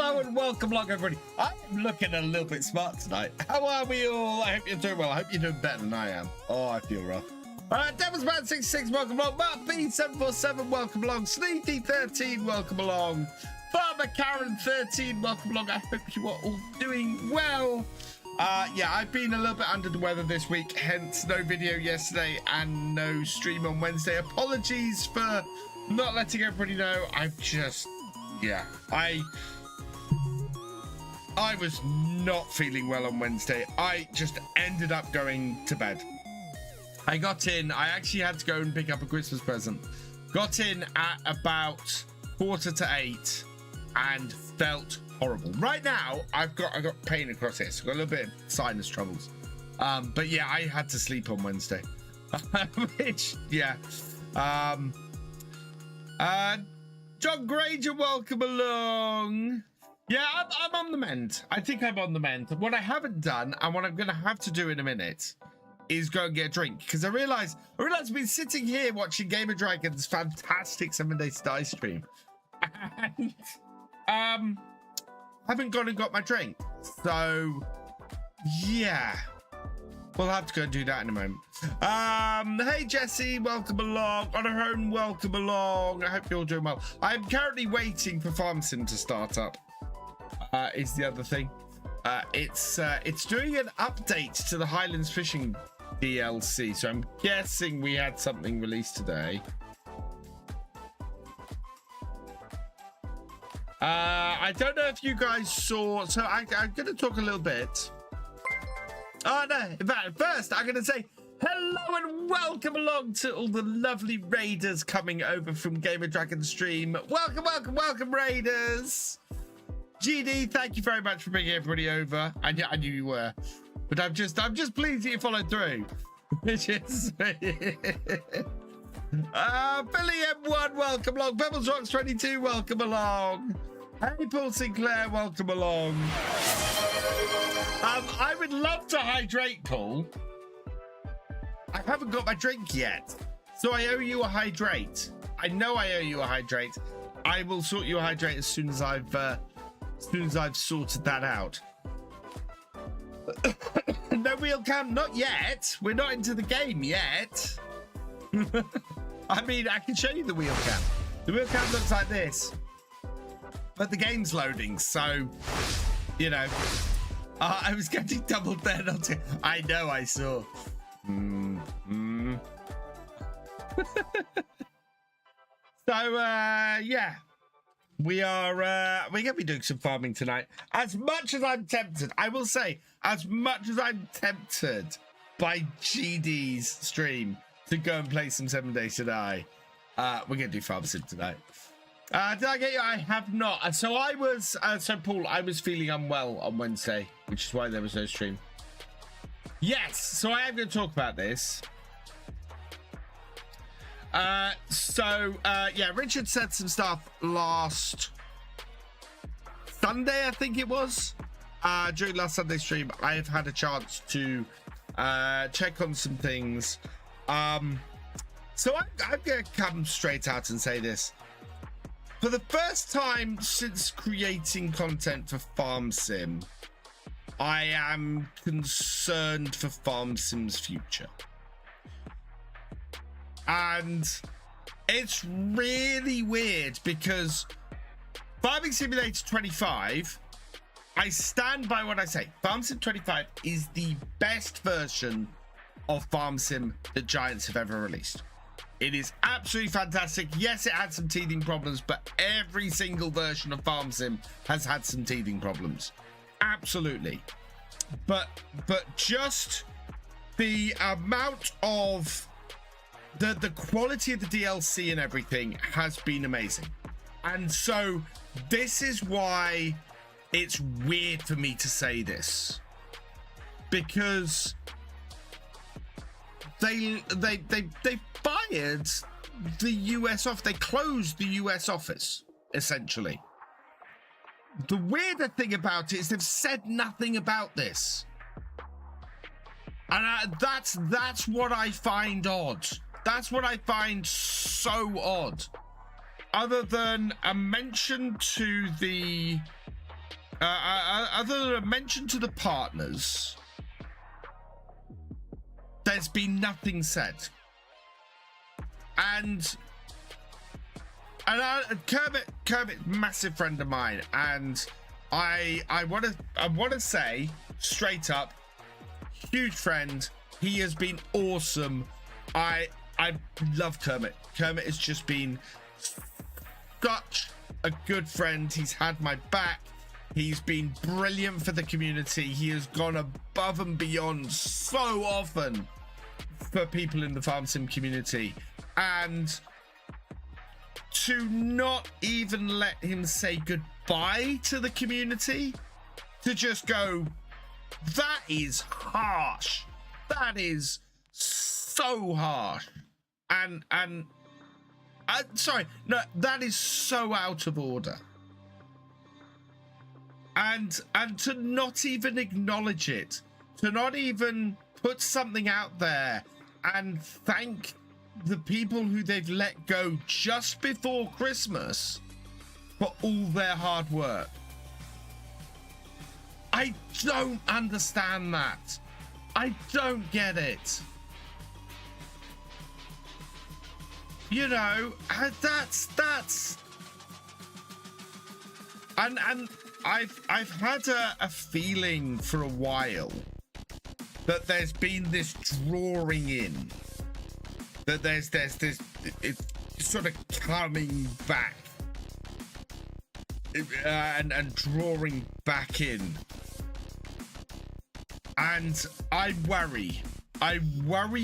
Hello and welcome along, everybody. I'm looking a little bit smart tonight. How are we all? I hope you're doing well. I hope you're doing better than I am. Oh, I feel rough. Devilsman66, welcome along. Mark B747, welcome along. Sneaky13, welcome along. Farmer Karen13, welcome along. I hope you are all doing well. Yeah, I've been a little bit under the weather this week, hence no video yesterday and no stream on Wednesday. Apologies for not letting everybody know. I've just, yeah, I was not feeling well on Wednesday. I just ended up going to bed. I got in, I actually had to go and pick up a Christmas present. Got in at about 7:45 and felt horrible. Right now, I got pain across here, so I've got a little bit of sinus troubles. But yeah, I had to sleep on Wednesday. Which, yeah. John Granger, welcome along. Yeah, I'm on the mend. I think I'm on the mend. What I haven't done, and what I'm going to have to do in a minute, is go and get a drink. Because I realize I've been sitting here watching Gamer Dragon's fantastic 7 Days to Die stream. And, haven't gone and got my drink. So, yeah. We'll have to go and do that in a moment. Hey, Jesse, welcome along. On her own, welcome along. I hope you're all doing well. I'm currently waiting for Farm Sim to start up. Is the other thing. It's doing an update to the Highlands Fishing DLC, so I'm guessing we had something released today. I don't know if you guys saw, so I'm going to talk a little bit. Oh no, in fact, first I'm going to say hello and welcome along to all the lovely raiders coming over from Gamer Dragon stream. Welcome, welcome, welcome, raiders. GD, thank you very much for bringing everybody over. I knew you were, but I'm just pleased that you followed through. Which is Billy M1, welcome along. Pebbles Rocks 22, welcome along. Hey, Paul Sinclair, welcome along. I would love to hydrate, Paul. I haven't got my drink yet, so I owe you a hydrate. I know I owe you a hydrate. I will sort you a hydrate as soon as I've sorted that out. No wheel cam, not yet. We're not into the game yet. I mean, I can show you the wheel cam. The wheel cam looks like this, but the game's loading, so you know. I was getting double dead on it. I know, I saw. So yeah. We're gonna be doing some farming tonight. As much as I'm tempted, I will say, as much as I'm tempted by GD's stream to go and play some 7 Days to Die, we're gonna do Farm Sim tonight. Did I get you? I have not. So I was, so Paul, I was feeling unwell on Wednesday, which is why there was no stream. Yes, so I am going to talk about this. Yeah, Richard said some stuff last Sunday, I think it was. During last Sunday stream, I have had a chance to check on some things. So I'm going to come straight out and say this. For the first time since creating content for Farm Sim, I am concerned for Farm Sim's future. And it's really weird because Farming Simulator 25, I stand by what I say. Farm Sim 25 is the best version of Farm Sim the Giants have ever released. It is absolutely fantastic. Yes, it had some teething problems, but every single version of Farm Sim has had some teething problems. Absolutely. But just the amount of the quality of the DLC and everything has been amazing. And so this is why it's weird for me to say this, because they fired the US off. They closed the US office, essentially. The weirder thing about it is they've said nothing about this. And that's what I find odd. That's what I find so odd. Other than a mention to the other than a mention to the partners, there's been nothing said. And Kermit, massive friend of mine, and I want to say straight up, huge friend. He has been awesome. I love Kermit. Kermit has just been such a good friend. He's had my back. He's been brilliant for the community. He has gone above and beyond so often for people in the farm sim community, and to not even let him say goodbye to the community, to just go, that is harsh. That is so harsh. And sorry, no, that is so out of order. And to not even acknowledge it, to not even put something out there and thank the people who they've let go just before Christmas for all their hard work. I don't understand that. I don't get it. You know, that's and I've had a feeling for a while that there's been this drawing in, that there's this, it's sort of coming back and drawing back in, and I worry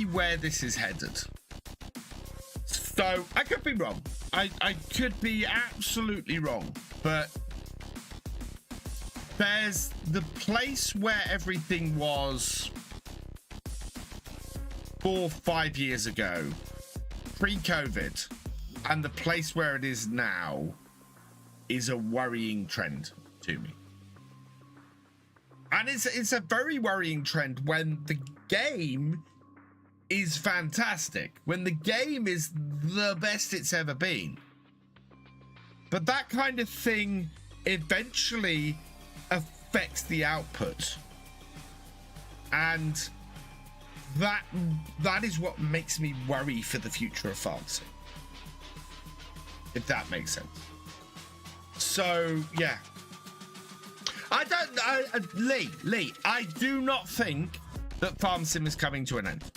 where this is headed. So I could be wrong. I could be absolutely wrong, but there's the place where everything was 4 or 5 years ago, pre-COVID, and the place where it is now is a worrying trend to me. And it's a very worrying trend when the game is fantastic, when the game is the best it's ever been. But that kind of thing eventually affects the output, and that is what makes me worry for the future of farm sim, if that makes sense. So yeah, Lee, I do not think that farm sim is coming to an end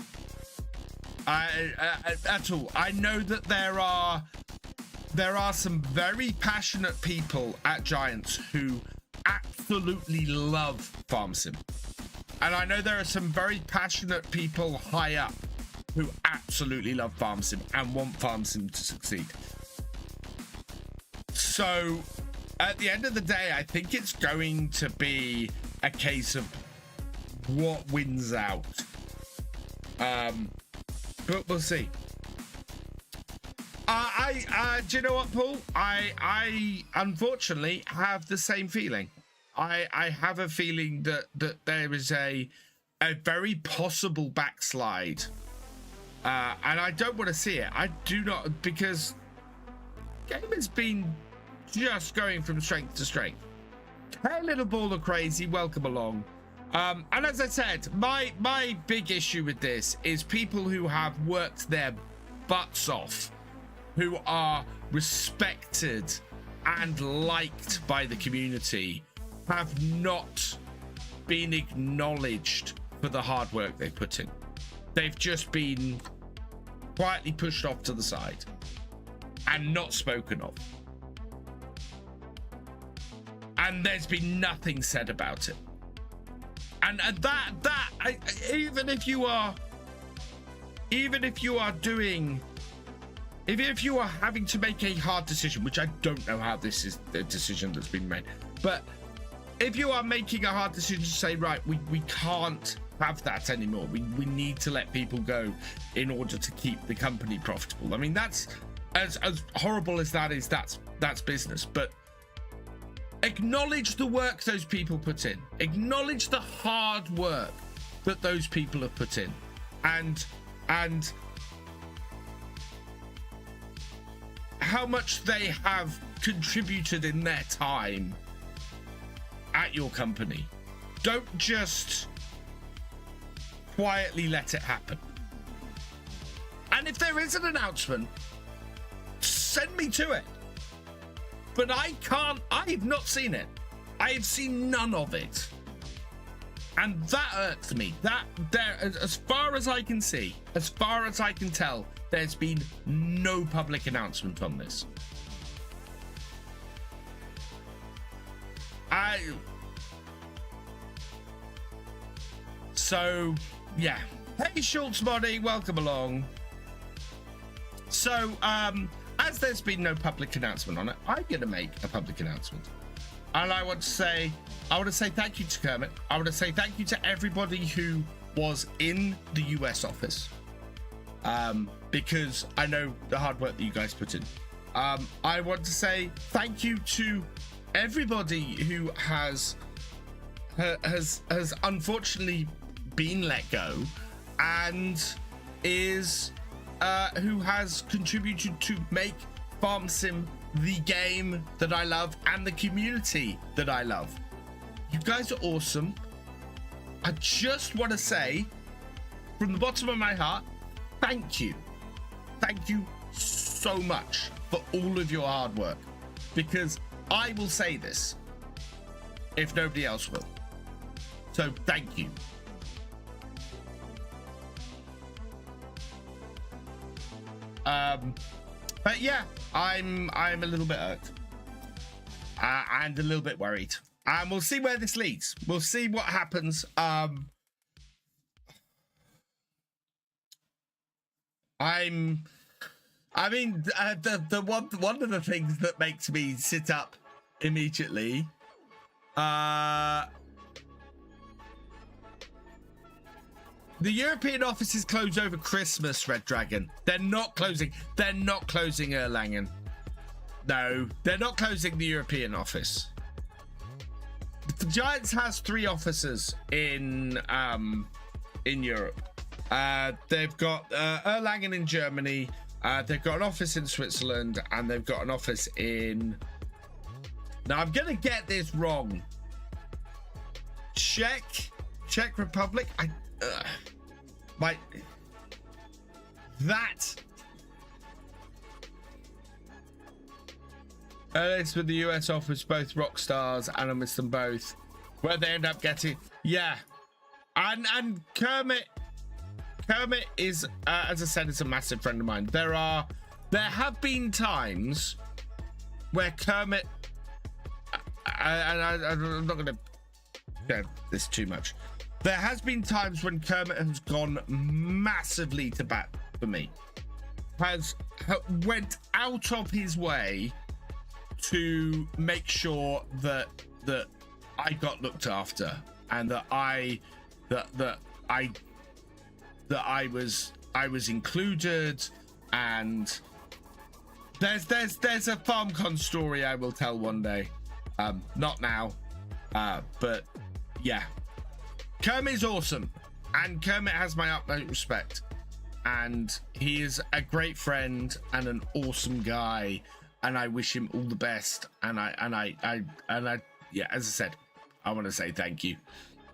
at all. I know that there are some very passionate people at Giants who absolutely love farm sim, and I know there are some very passionate people high up who absolutely love farm sim and want farm sim to succeed. So at the end of the day, I think it's going to be a case of what wins out, but we'll see. Do you know what, Paul? I unfortunately have the same feeling. I have a feeling that there is a very possible backslide, and I don't want to see it. I do not, because game has been just going from strength to strength. Hey, little ball of crazy, welcome along. And as I said, my big issue with this is people who have worked their butts off, who are respected and liked by the community, have not been acknowledged for the hard work they put in. They've just been quietly pushed off to the side and not spoken of. And there's been nothing said about it. And even if you are having to make a hard decision, which I don't know how this is the decision that's been made, but if you are making a hard decision to say, right, we can't have that anymore, we need to let people go in order to keep the company profitable. I mean, that's as horrible as that is, that's business. But acknowledge the work those people put in, acknowledge the hard work that those people have put in, and how much they have contributed in their time, at your company. Don't just quietly let it happen. And if there is an announcement, send me to it. But I've not seen it. I've seen none of it. And that irks me. As far as I can see, as far as I can tell, there's been no public announcement on this. So, yeah. Hey, Schultz Body, welcome along. So, as there's been no public announcement on it, I'm going to make a public announcement. And I want to say thank you to Kermit. I want to say thank you to everybody who was in the US office. Because I know the hard work that you guys put in. I want to say thank you to everybody who has unfortunately been let go and is who has contributed to make Farm Sim the game that I love and the community that I love. You guys are awesome. I just want to say from the bottom of my heart, thank you. Thank you so much for all of your hard work, because I will say this if nobody else will. So thank you. But yeah, I'm a little bit irked and a little bit worried, and we'll see where this leads. We'll see what happens. I mean, the one of the things that makes me sit up immediately, the European office is closed over Christmas, Red Dragon. They're not closing. They're not closing Erlangen. No, they're not closing the European office. The Giants has 3 offices in Europe. They've got Erlangen in Germany. They've got an office in Switzerland, and they've got an office in. Now I'm gonna get this wrong. Czech Republic. It's with the US office, both rock stars, and I miss them both. Where they end up getting, yeah, and Kermit is, as I said, is a massive friend of mine. There have been times where Kermit, and I'm not gonna go this too much. There has been times when Kermit has gone massively to bat for me. Went out of his way to make sure that I got looked after, and that I was included. And there's a FarmCon story I will tell one day. Not now, but yeah. Kermit is awesome, and Kermit has my utmost respect, and he is a great friend and an awesome guy, and I wish him all the best. And I yeah, as I said, I want to say thank you,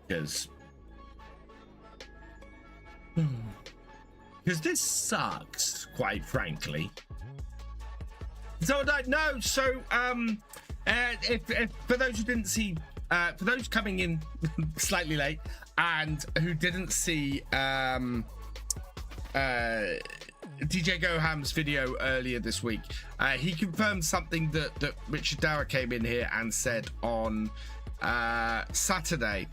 because this sucks, quite frankly. So no, so if for those who didn't see. For those coming in slightly late and who didn't see DJ Goham's video earlier this week, he confirmed something that Richard Dower came in here and said on Sunday,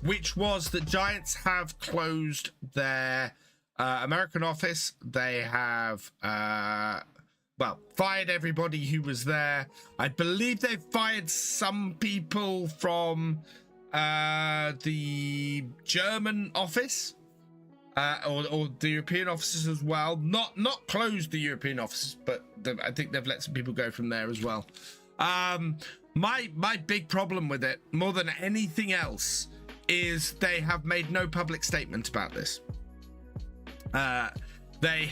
which was that Giants have closed their American office. They have fired everybody who was there. I believe they've fired some people from the German office, or the European offices as well. Not closed the European offices, but I think they've let some people go from there as well. My big problem with it, more than anything else, is they have made no public statement about this. They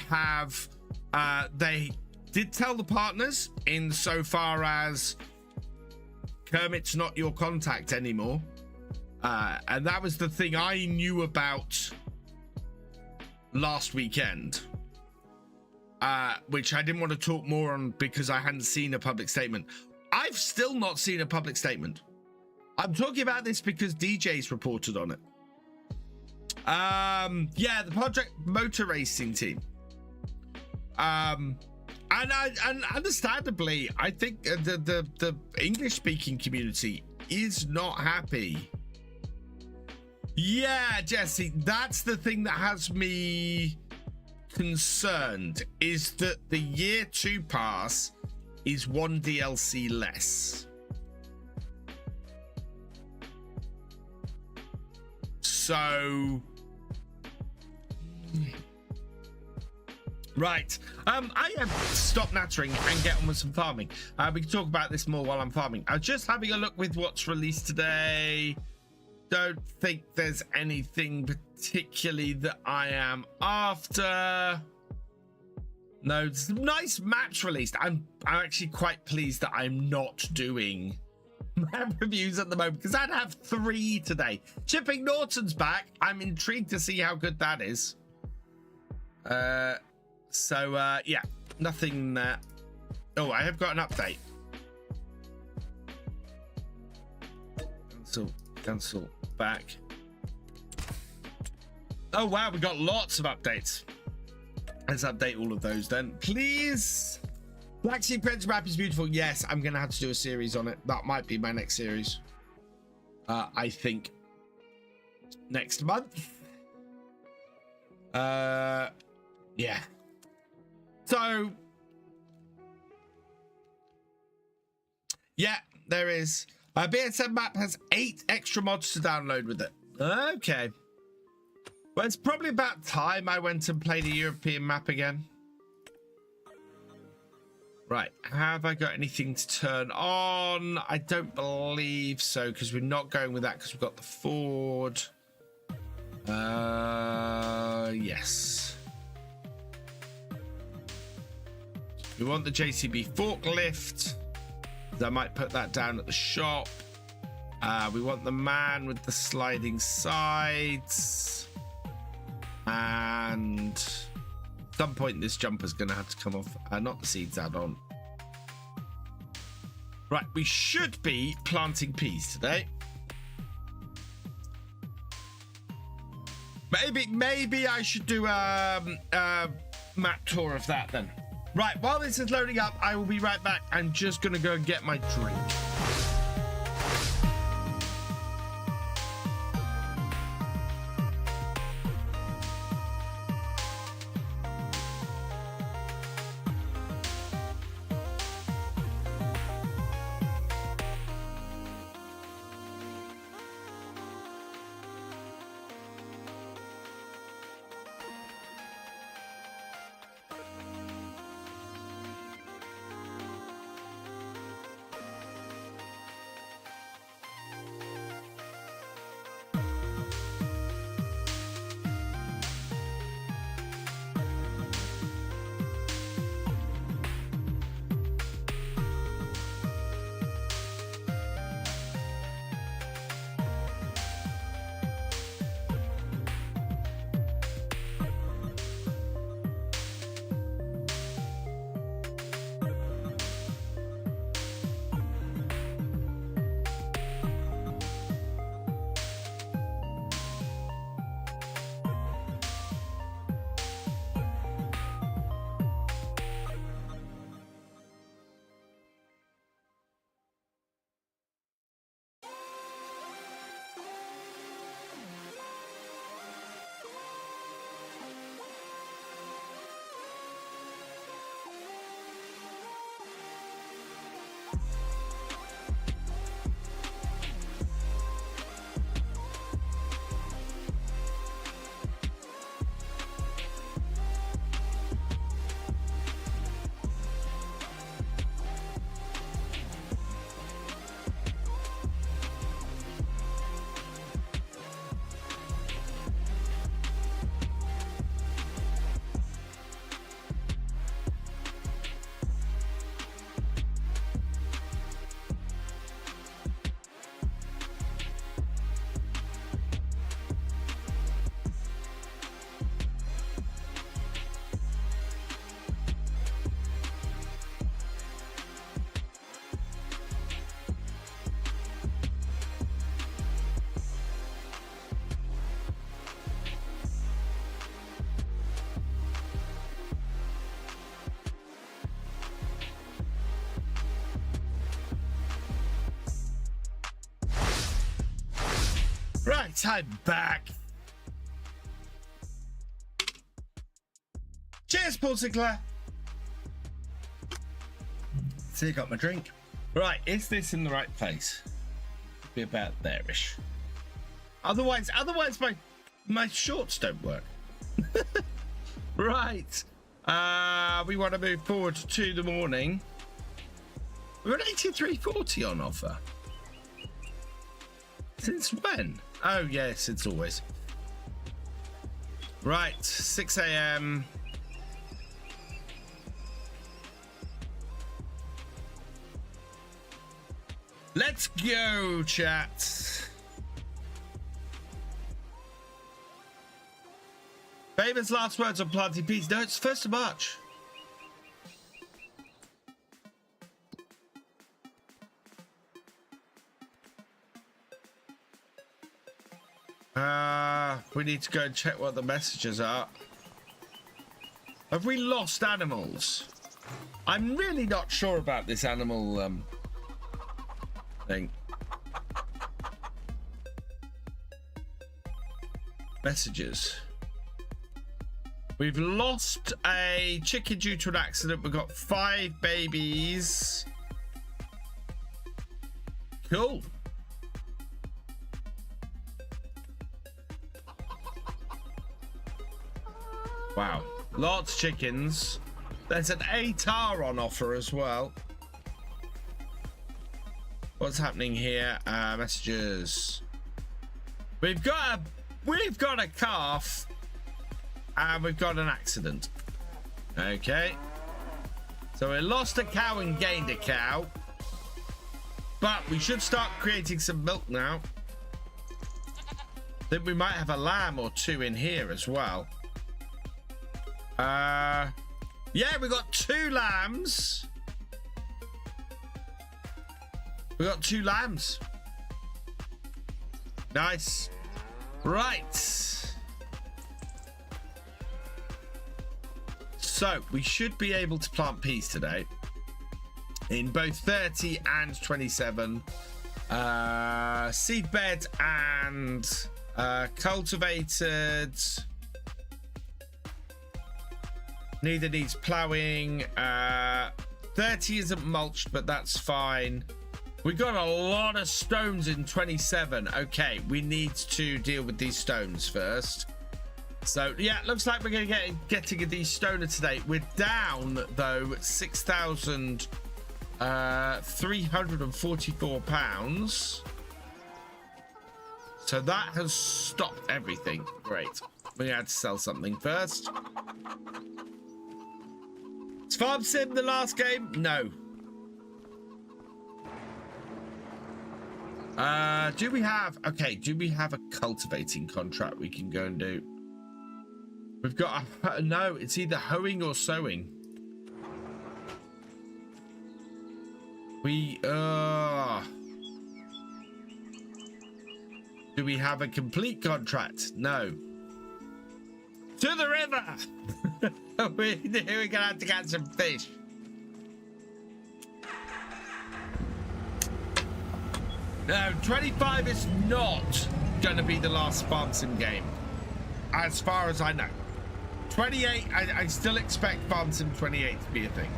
did tell the partners insofar as Kermit's not your contact anymore. And that was the thing I knew about last weekend, which I didn't want to talk more on because I hadn't seen a public statement. I've still not seen a public statement. I'm talking about this because DJ's reported on it. Yeah, the Project Motor Racing team. And understandably, I think the English-speaking community is not happy. Yeah, Jesse, that's the thing that has me concerned, is that the year 2 pass is 1 DLC less. So, right. I have stopped nattering and get on with some farming. We can talk about this more while I'm farming. I'm just having a look with what's released today. Don't think there's anything particularly that I am after. No, some nice maps released. I'm actually quite pleased that I'm not doing map reviews at the moment because I'd have 3 today. Chipping Norton's back. I'm intrigued to see how good that is. Yeah, nothing. Oh, I have got an update. Cancel back. Oh wow, we got lots of updates. Let's update all of those then, please. Black Sea Prince map is beautiful. Yes, I'm gonna have to do a series on it. That might be my next series. I think next month. Yeah. So yeah, there is. BSM map has 8 extra mods to download with it. Okay. Well, it's probably about time I went and played a European map again. Right. Have I got anything to turn on? I don't believe so, because we're not going with that because we've got the Ford. Yes. We want the JCB forklift. I might put that down at the shop. We want the man with the sliding sides. And at some point this jumper's going to have to come off. Not the seeds add-on. Right, we should be planting peas today. Maybe I should do a map tour of that then. Right, while this is loading up, I will be right back. I'm just going to go and get my drink. Right, I'm back. Cheers, Paul Sinclair. See, I got my drink. Right, is this in the right place? Be about there-ish. Otherwise my shorts don't work. Right. We want to move forward to the morning. We're at 83.40 on offer. Since when? Oh, yeah, since always. Right, 6 a.m. Let's go, chat. Famous last words on planting peas. No, it's 1st of March. We need to go and check what the messages are. Have we lost animals? I'm really not sure about this animal thing. Messages. We've lost a chicken due to an accident. We've got 5 babies. Cool. Wow. Lots of chickens. There's an ATAR on offer as well. What's happening here? Messages. We've got a calf. And we've got an accident. Okay. So we lost a cow and gained a cow. But we should start creating some milk now. I think we might have a lamb or 2 in here as well. Yeah, we got 2 lambs. We got 2 lambs. Nice. Right. So we should be able to plant peas today in both 30 and 27 seed bed and cultivated. Neither needs plowing. 30 isn't mulched, but that's fine. We got a lot of stones in 27. Okay, we need to deal with these stones first. So yeah, looks like we're going to getting a de-stoner today. We're down though 6,344 pounds. So that has stopped everything. Great. We had to sell something first. Is Farm Sim the last game? No. Do we have a cultivating contract we can go and do? We've got a, no, it's either hoeing or sowing. We do we have a complete contract? No. To the river. We're gonna have to catch some fish. No, 25 is not gonna be the last Farm Sim game, as far as I know. 28, I still expect Farm Sim 28 to be a thing.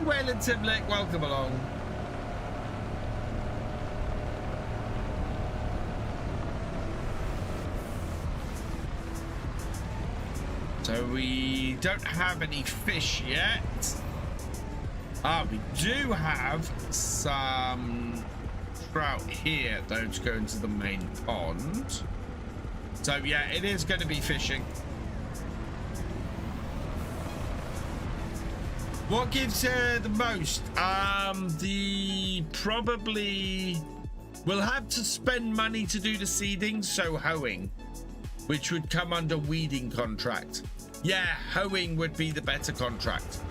Wayland Timlick, welcome along. So we don't have any fish yet. We do have some trout here, those go into the main pond. So yeah, it is going to be fishing. What gives the most? Probably we'll have to spend money to do the seeding, so hoeing, which would come under weeding contract. Yeah, hoeing would be the better contract.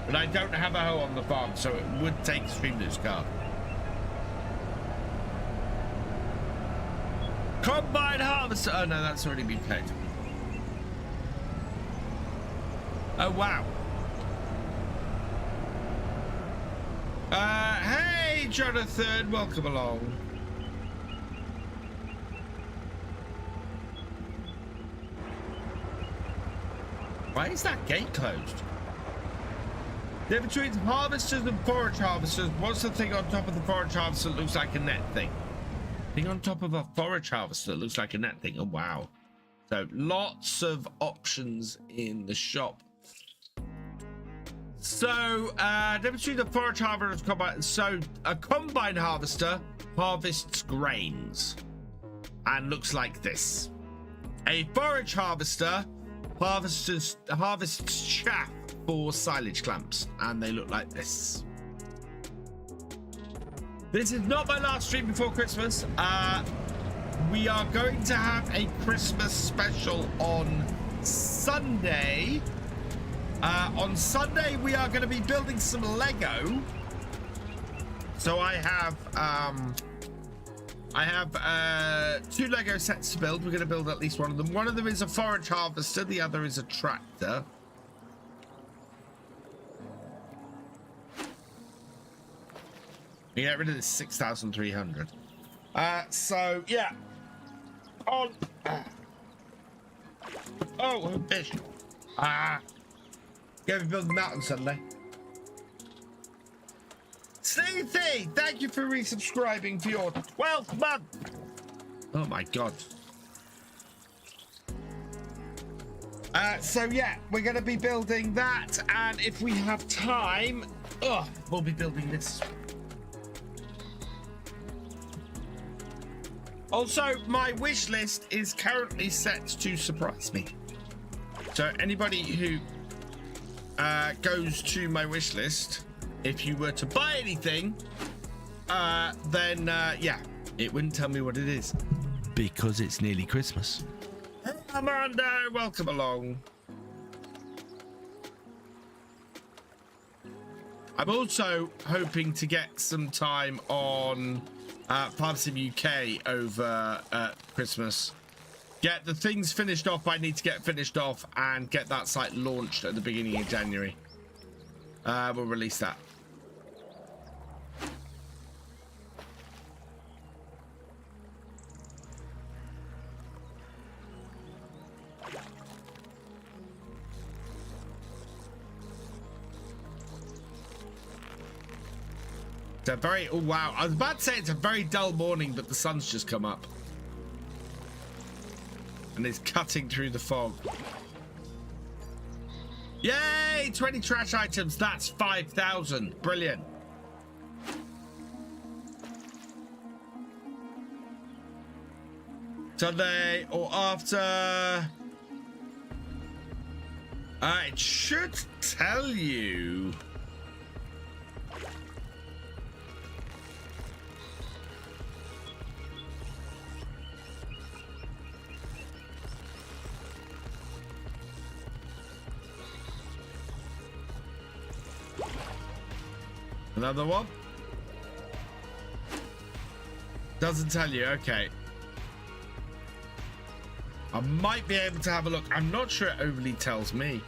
But I don't have a hoe on the farm, so it would take Streamloo's car. Combine harvester. Oh no, that's already been paid. Oh wow. Jonathan, welcome along. Why is that gate closed? The difference between harvesters and forage harvesters. What's the thing on top of the forage harvester that looks like a net thing? Thing on top of a forage harvester that looks like a net thing. Oh, wow. So lots of options in the shop. So, difference between the forage harvester and combine. So, a combine harvester harvests grains and looks like this. A forage harvester harvests chaff for silage clamps, and they look like this. This is not my last stream before Christmas. We are going to have a Christmas special on Sunday. On Sunday, we are going to be building some Lego. So I have 2 Lego sets to build. We're going to build at least one of them. One of them is a forage harvester. The other is a tractor. We get rid of this 6,300. So yeah. On. Oh, fish. Going to build the mountain Sunday. Sleethy, thank you for resubscribing for your 12th month. Oh my god. So yeah, we're going to be building that, and if we have time, we'll be building this. Also, my wish list is currently set to surprise me. So anybody who goes to my wish list, if you were to buy anything, then yeah, it wouldn't tell me what it is because it's nearly Christmas. Hey, Amanda, welcome along. I'm also hoping to get some time on FarmSim UK over Christmas. Get the things finished off I need to get finished off and get that site launched at the beginning of January. We'll release that. It's a very, oh wow, I was about to say it's a very dull morning, but the sun's just come up. And it's cutting through the fog. Yay! 20 trash items. That's 5,000. Brilliant. Sunday or after. It should tell you. Another one? Doesn't tell you, okay. I might be able to have a look. I'm not sure it overly tells me.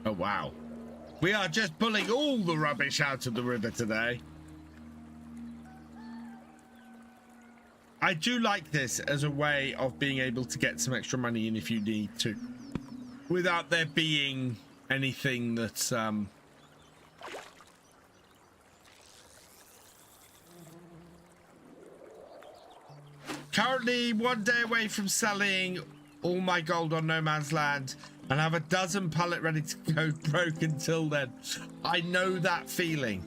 Oh, wow. We are just pulling all the rubbish out of the river today. I do like this as a way of being able to get some extra money in if you need to, without there being anything that's currently 1 day away from selling all my gold on No Man's Land and have a dozen pallet ready to go broke until then. I know that feeling.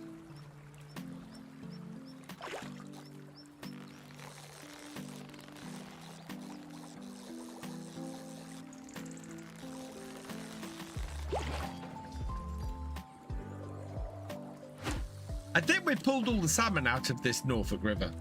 I think we've pulled all the salmon out of this Norfolk River.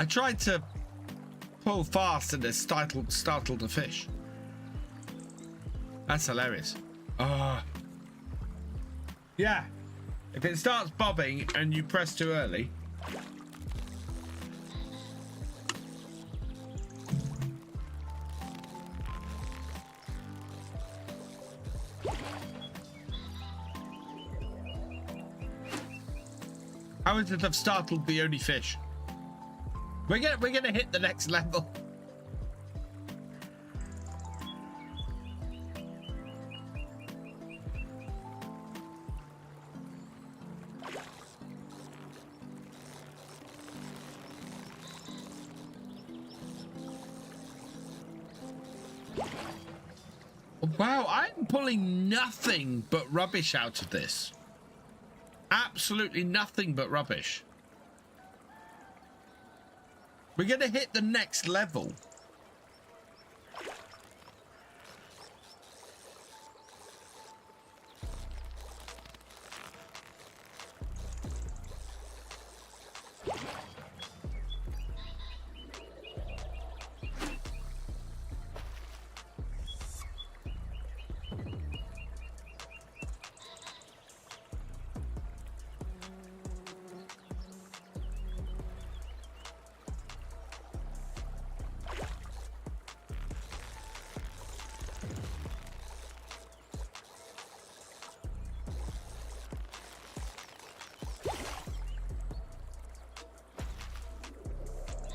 I tried to pull fast and it startled a fish. That's hilarious. Yeah. If it starts bobbing and you press too early. How is it I've startled the only fish? We're gonna hit the next level. Wow, I'm pulling nothing but rubbish out of this. Absolutely nothing but rubbish. We're going to hit the next level.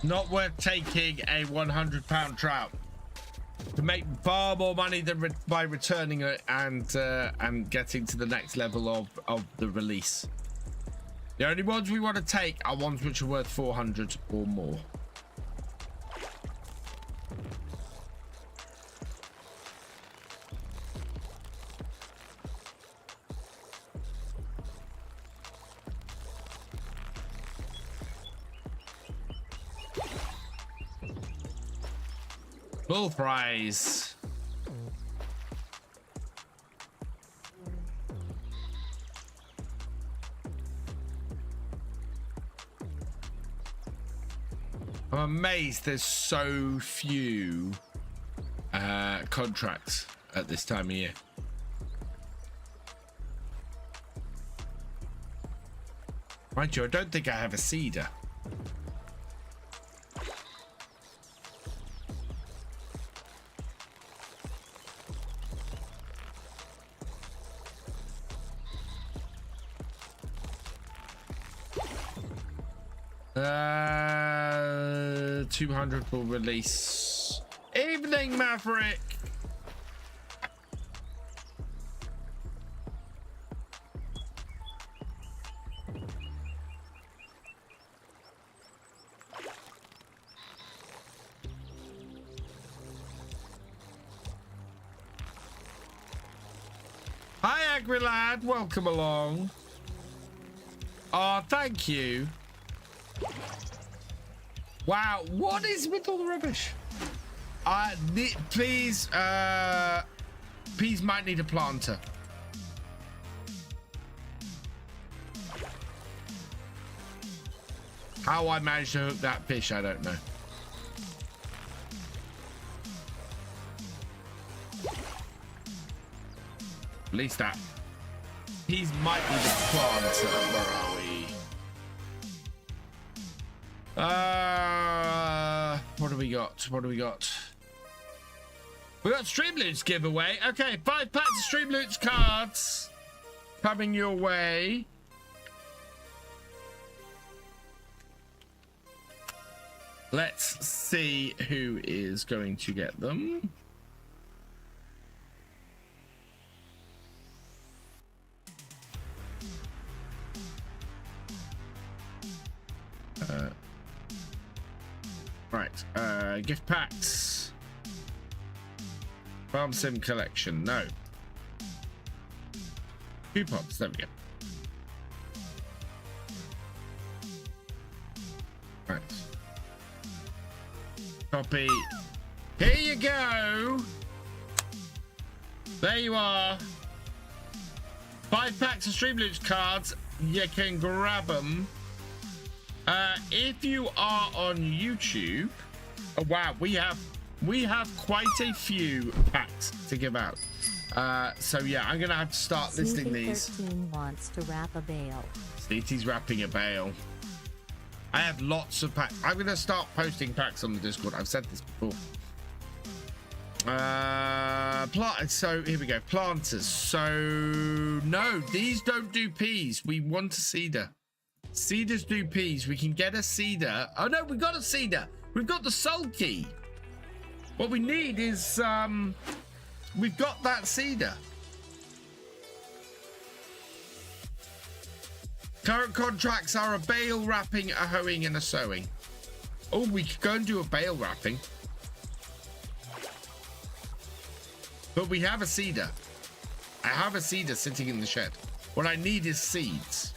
Not worth taking a £100 trout to make far more money than by returning it and getting to the next level of the release. The only ones we want to take are ones which are worth 400 or more. Full fries. I'm amazed there's so few contracts at this time of year. Mind you, I don't think I have a cedar. Uh, 200 will release. Evening, Maverick. Hi, Agrilad. Welcome along. Oh, thank you. Wow, what is with all the rubbish? Please, please might need a planter. How I managed to hook that fish, I don't know. At least that. He's might need a planter. Where are we? What do we got? What do we got? We got Streamloots giveaway. Okay, 5 packs of Streamloots cards coming your way. Let's see who is going to get them. Right, gift packs. Farm Sim collection, no. Coupons, there we go. Right. Copy. Here you go. There you are. 5 packs of Streamloots cards. You can grab them. If you are on YouTube, oh wow, we have quite a few packs to give out. So yeah, I'm gonna have to start listing these. 13 wants to wrap a bale. Sneety's wrapping a bale. I have lots of packs. I'm gonna start posting packs on the Discord. I've said this before. So here we go. Planters. So no, these don't do peas. We want a seeder. Seeders do peas. We can get a seeder. Oh no, we got a seeder. We've got the sulky. What we need is we've got that seeder. Current contracts are a bale wrapping, a hoeing, and a sowing. Oh, we could go and do a bale wrapping. But we have a seeder. I have a seeder sitting in the shed. What I need is seeds,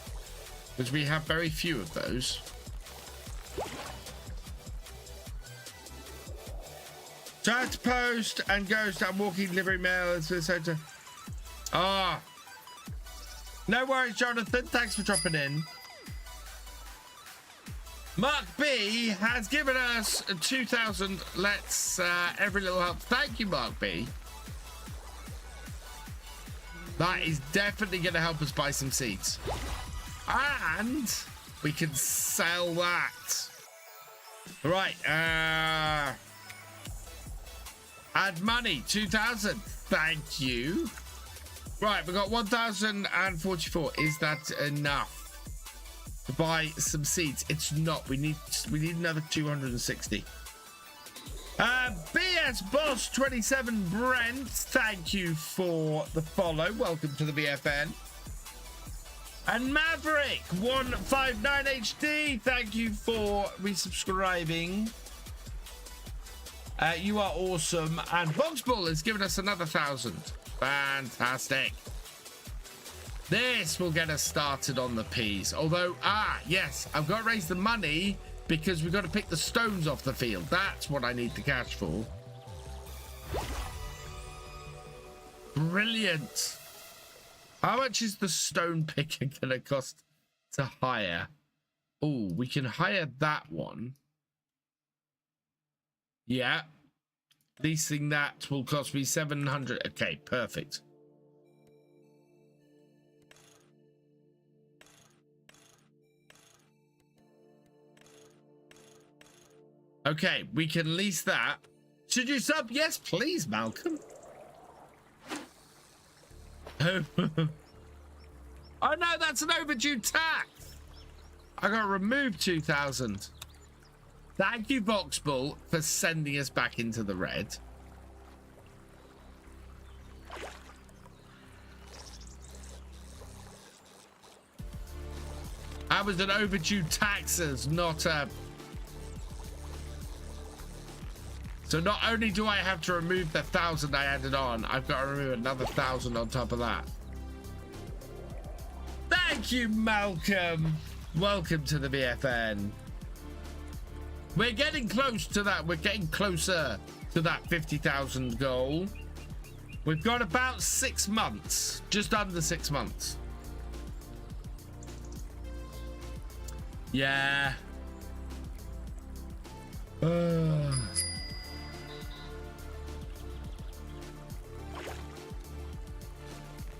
because we have very few of those. Try to post and ghost. I'm walking delivery mail. Ah. No worries, Jonathan. Thanks for dropping in. Mark B has given us 2,000. Let's every little help. Thank you, Mark B. That is definitely going to help us buy some seeds. And we can sell that. Right. Add money. 2,000. Thank you. Right, we got 1,044. Is that enough to buy some seeds? It's not. We need another 260. BS Boss 27 Brent, thank you for the follow. Welcome to the VFN. And Maverick 159 HD, thank you for resubscribing. You are awesome. And Boxball has given us another 1,000. Fantastic. This will get us started on the peas. Although, yes, I've got to raise the money because we've got to pick the stones off the field. That's what I need the cash for. Brilliant. How much is the stone picker going to cost to hire? Oh, we can hire that one. Yeah. Leasing that will cost me 700. Okay, perfect. Okay, we can lease that. Should you sub? Yes, please, Malcolm. Oh no, that's an overdue tax. I got to remove 2,000. Thank you, Boxball, for sending us back into the red. I was an overdue taxes, not a... So not only do I have to remove the 1,000 I added on, I've got to remove another 1,000 on top of that. Thank you, Malcolm. Welcome to the VFN. We're getting close to that. We're getting closer to that 50,000 goal. We've got about 6 months, just under 6 months. Yeah.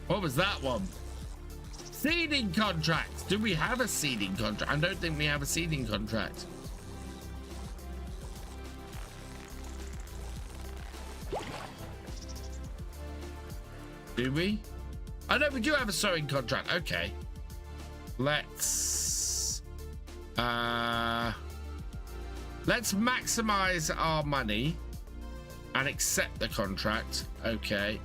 What was that one? Seeding contract. Do we have a seeding contract? I don't think we have a seeding contract. Do we? I know we do have a sowing contract. Okay. Let's maximize our money and accept the contract. Okay.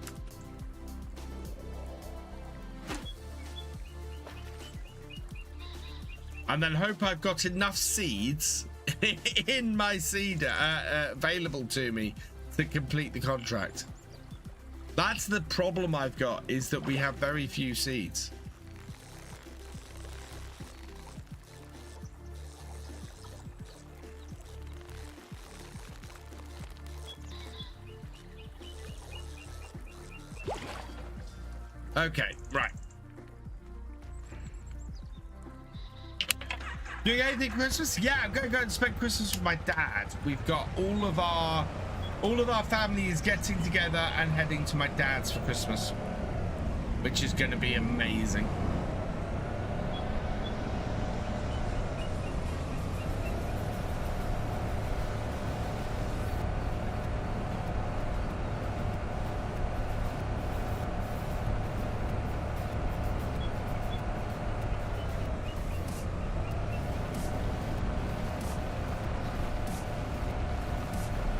And then hope I've got enough seeds in my seeder available to me to complete the contract. That's the problem I've got, is that we have very few seeds. Okay, right. Doing anything Christmas? Yeah, I'm gonna go and spend Christmas with my dad. We've got all of our family is getting together and heading to my dad's for Christmas, which is gonna be amazing.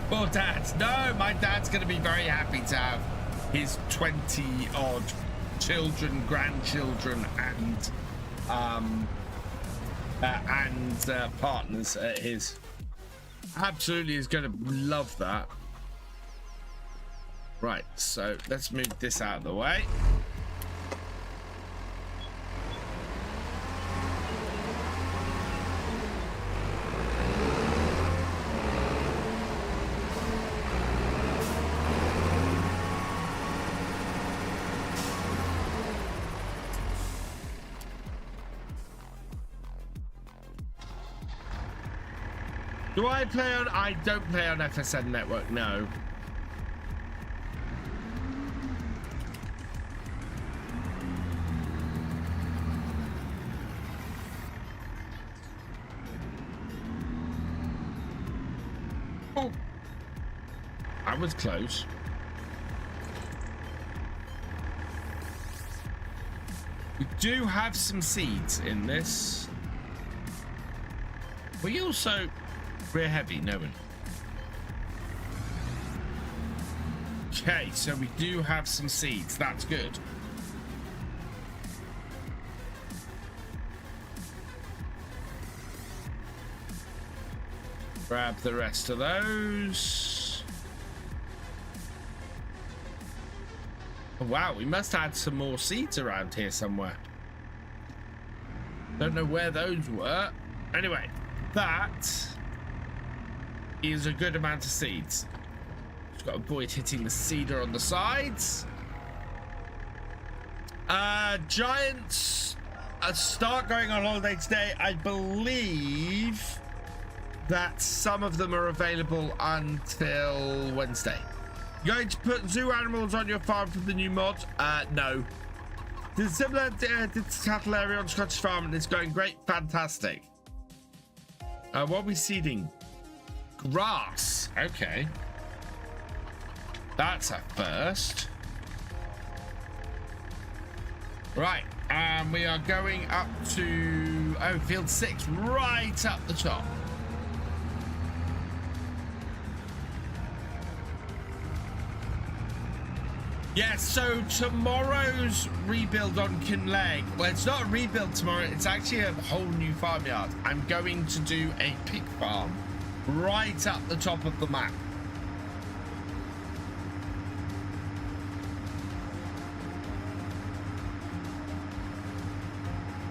Poor dad. No, my dad's going to be very happy to have his 20-odd children, grandchildren, and partners at his. Absolutely is going to love that. Right, so let's move this out of the way. Do I play on? I don't play on FSN network, no. Oh, I was close. We do have some seeds in this. We also... Rear heavy, no one. Okay, so we do have some seeds. That's good. Grab the rest of those. Oh, wow, we must add some more seeds around here somewhere. Don't know where those were. Anyway, that is a good amount of seeds. Just got to avoid hitting the cedar on the sides. Giants start going on holiday today. I believe that some of them are available until Wednesday. You going to put zoo animals on your farm for the new mod? No. It's similar to cattle area on Scottish farm and it's going great. Fantastic. What are we seeding? Grass. Okay. That's a first. Right. We are going up to field 6, right up the top. Yeah, so tomorrow's rebuild on Kinleg. Well, it's not a rebuild tomorrow. It's actually a whole new farmyard. I'm going to do a pig farm right up the top of the map.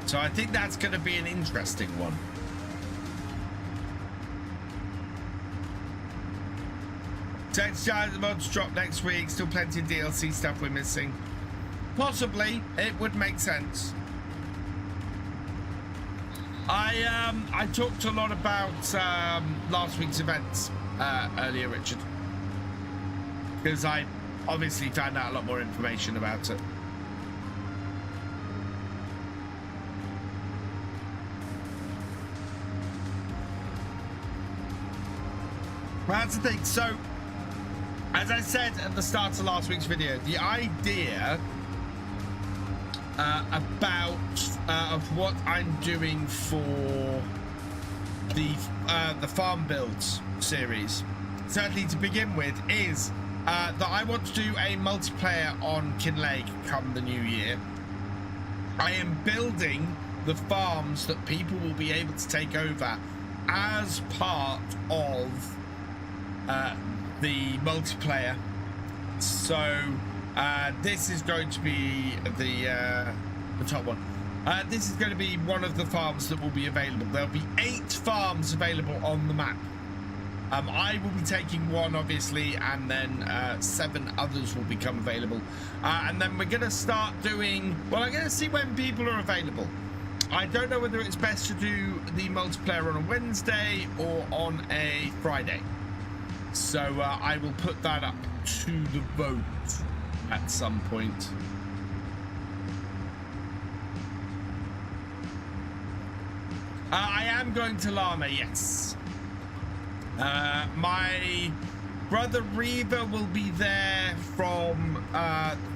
So I think that's going to be an interesting one. The mods drop next week. Still plenty of DLC stuff we're missing. Possibly, it would make sense. I talked a lot about last week's events earlier, Richard, because I obviously found out a lot more information about it. Well, that's the thing. So, as I said at the start of last week's video, the idea of what I'm doing for the farm builds series, certainly to begin with, is that I want to do a multiplayer on Kinleg come the new year. I am building the farms that people will be able to take over as part of the multiplayer. So this is going to be the top one. This is going to be one of the farms that will be available. There'll be 8 farms available on the map. I will be taking one, obviously, and then 7 others will become available. And then we're going to start doing... Well, I'm going to see when people are available. I don't know whether it's best to do the multiplayer on a Wednesday or on a Friday. So I will put that up to the vote at some point. I am going to Llama, yes. My brother Reva will be there from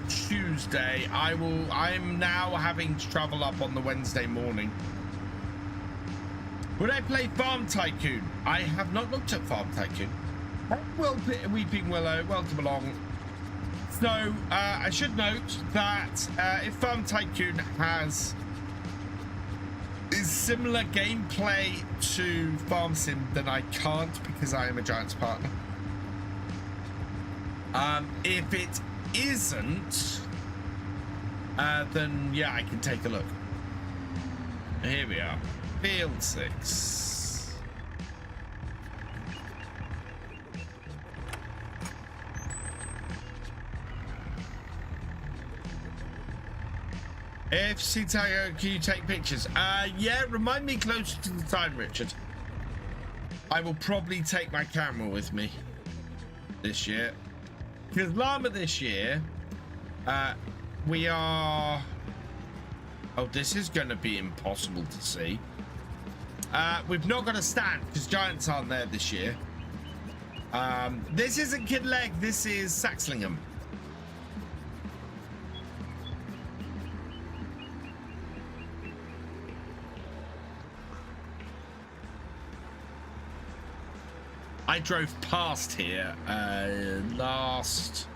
Tuesday. I'm now having to travel up on the Wednesday morning. Would I play Farm Tycoon? I have not looked at Farm Tycoon. Well, Weeping Willow, welcome along. So I should note that if Farm Tycoon is similar gameplay to Farm Sim, then I can't because I am a Giants partner. If it isn't, then yeah, I can take a look. Here we are, Field 6. FC Tiger, can you take pictures? Yeah, remind me closer to the time, Richard. I will probably take my camera with me this year. Because Llama this year, we are... Oh, this is going to be impossible to see. We've not got a stand because Giants aren't there this year. This isn't Kid Leg, this is Saxlingham. I drove past here last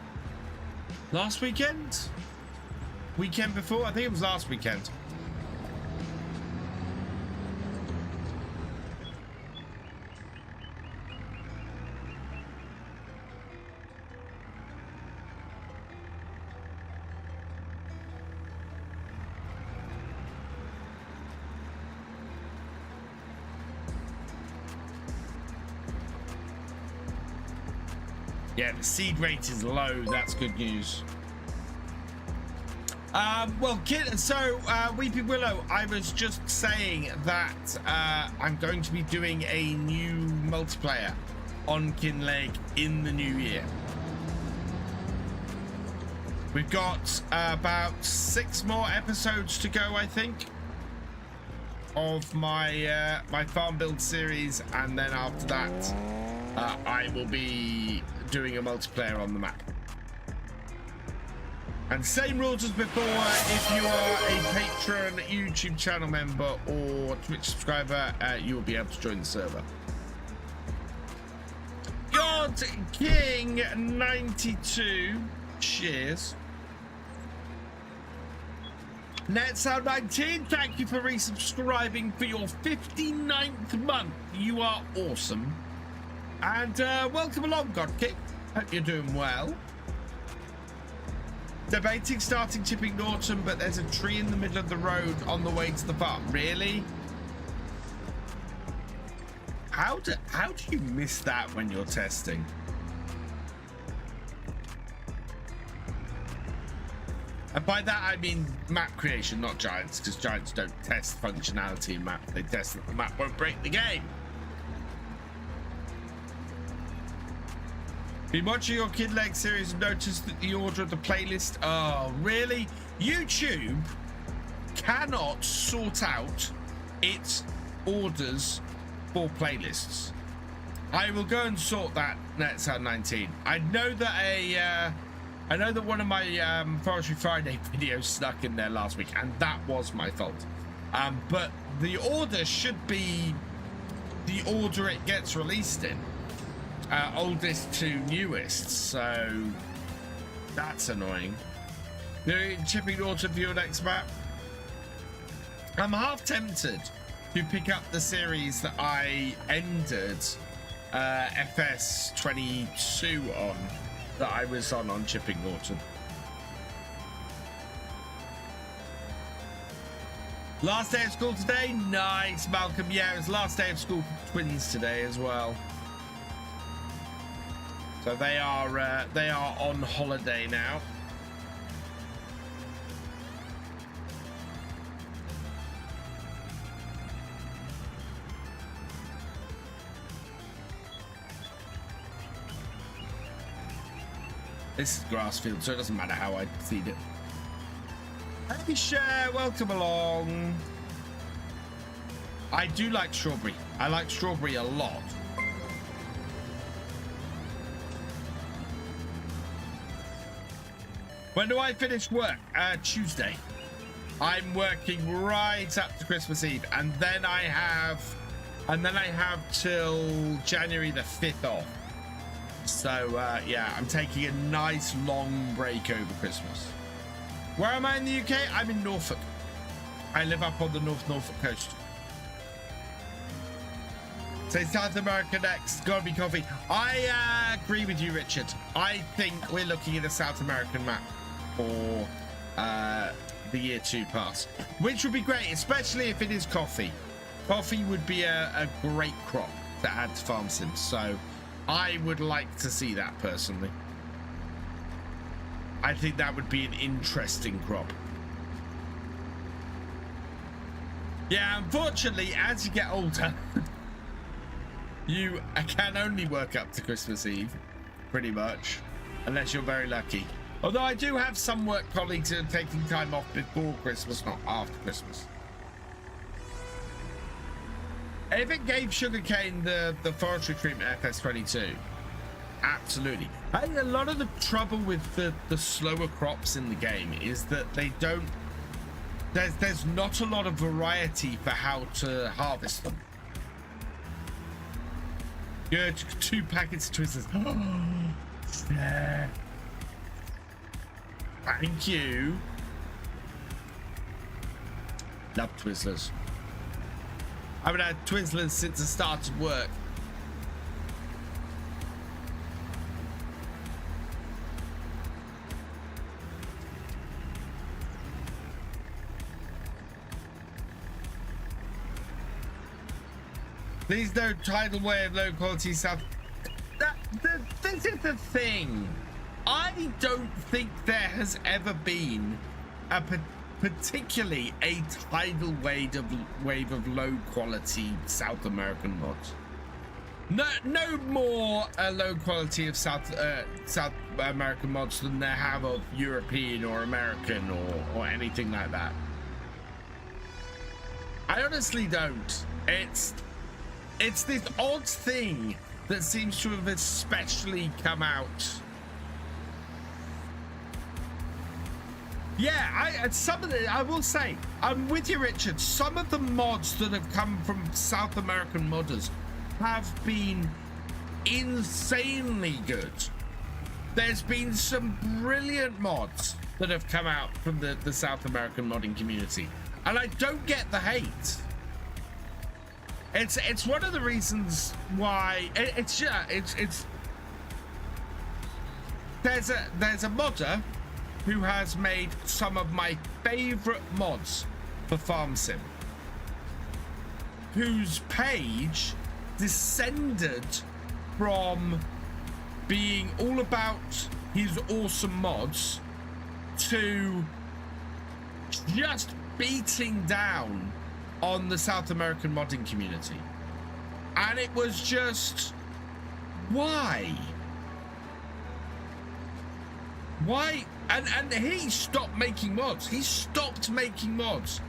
weekend? Weekend before? I think it was last weekend. Yeah, the seed rate is low. That's good news. Well, Weeping Willow, I was just saying that I'm going to be doing a new multiplayer on Kinleg in the new year. We've got about 6 more episodes to go, I think, of my my farm build series, and then after that, I will be doing a multiplayer on the map. And same rules as before, if you are a Patreon, YouTube channel member or Twitch subscriber, you will be able to join the server. God King 92, cheers. NetSound 19, thank you for resubscribing for your 59th month. You are awesome. And welcome along, God King. Hope you're doing well. Debating starting Chipping Norton, but there's a tree in the middle of the road on the way to the farm. Really? How do you miss that when you're testing? And by that I mean map creation, not Giants, because Giants don't test functionality in map. They test that the map won't break the game. Been watching your Kid Leg series and noticed that the order of the playlist... Oh, really? YouTube cannot sort out its orders for playlists. I will go and sort that, NetSound 19. I know that one of my Forestry Friday videos snuck in there last week, and that was my fault. But the order should be the order it gets released in. Oldest to newest, so that's annoying. Chipping Norton for your next map. I'm half tempted to pick up the series that I ended FS25 on, that I was on Chipping Norton. Last day of school today? Nice, Malcolm. Yeah, it was last day of school for twins today as well. So they are on holiday now. This is grass field, so it doesn't matter how I feed it. Hey, Cher, welcome along. I do like strawberry. I like strawberry a lot. When do I finish work? Tuesday. I'm working right up to Christmas Eve, and then I have till January the 5th off. So yeah, I'm taking a nice long break over Christmas. Where am I in the UK? I'm in Norfolk. I live up on the Norfolk coast. Say South America next. Gotta be coffee. I agree with you, Richard. I think we're looking at a South American map for the year 2 pass, which would be great, especially if it is coffee. Coffee would be a great crop to add to farm sims, so I would like to see that personally. I think that would be an interesting crop. Yeah, unfortunately, as you get older, you can only work up to Christmas Eve, pretty much, unless you're very lucky. Although I do have some work colleagues who are taking time off before Christmas, not after Christmas. If it gave sugarcane the forestry treatment FS22, absolutely. I think a lot of the trouble with the slower crops in the game is that they don't, there's not a lot of variety for how to harvest them. Good, 2 packets of Twizzlers. Yeah. Thank you. Love Twizzlers. I haven't had Twizzlers since I started work. Please no tidal wave, low quality stuff. This is the thing. I don't think there has ever been particularly a tidal wave of low quality South American mods. No more low quality of South American mods than there have of European or American or anything like that. I honestly don't. It's this odd thing that seems to have especially come out. Yeah, some of the, I will say, I'm with you, Richard. Some of the mods that have come from South American modders have been insanely good. There's been some brilliant mods that have come out from the South American modding community, and I don't get the hate. It's one of the reasons why there's a modder who has made some of my favorite mods for Farm Sim, whose page descended from being all about his awesome mods to just beating down on the South American modding community. And it was just, why? And he stopped making mods. He stopped making mods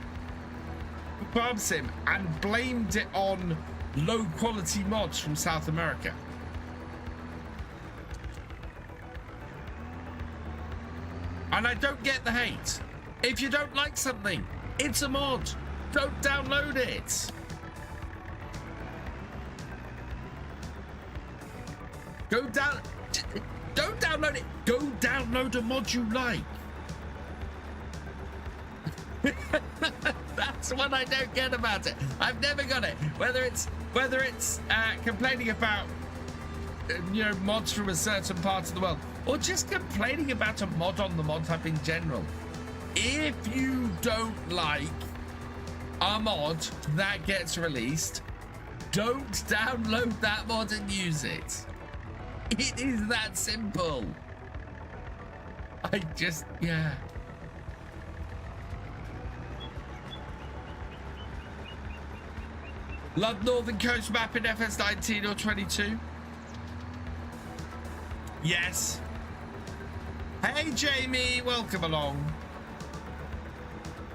for Farm Sim and blamed it on low quality mods from South America. And I don't get the hate. If you don't like something, it's a mod. Don't download it. Don't download it. Go download a mod you like. That's what I don't get about it. I've never got it. Whether it's complaining about mods from a certain part of the world, or just complaining about a mod on the mod hub in general. If you don't like a mod that gets released, don't download that mod and use it. It is that simple. Yeah. Love Northern Coast map in FS19 or 22. Yes. Hey Jamie, welcome along.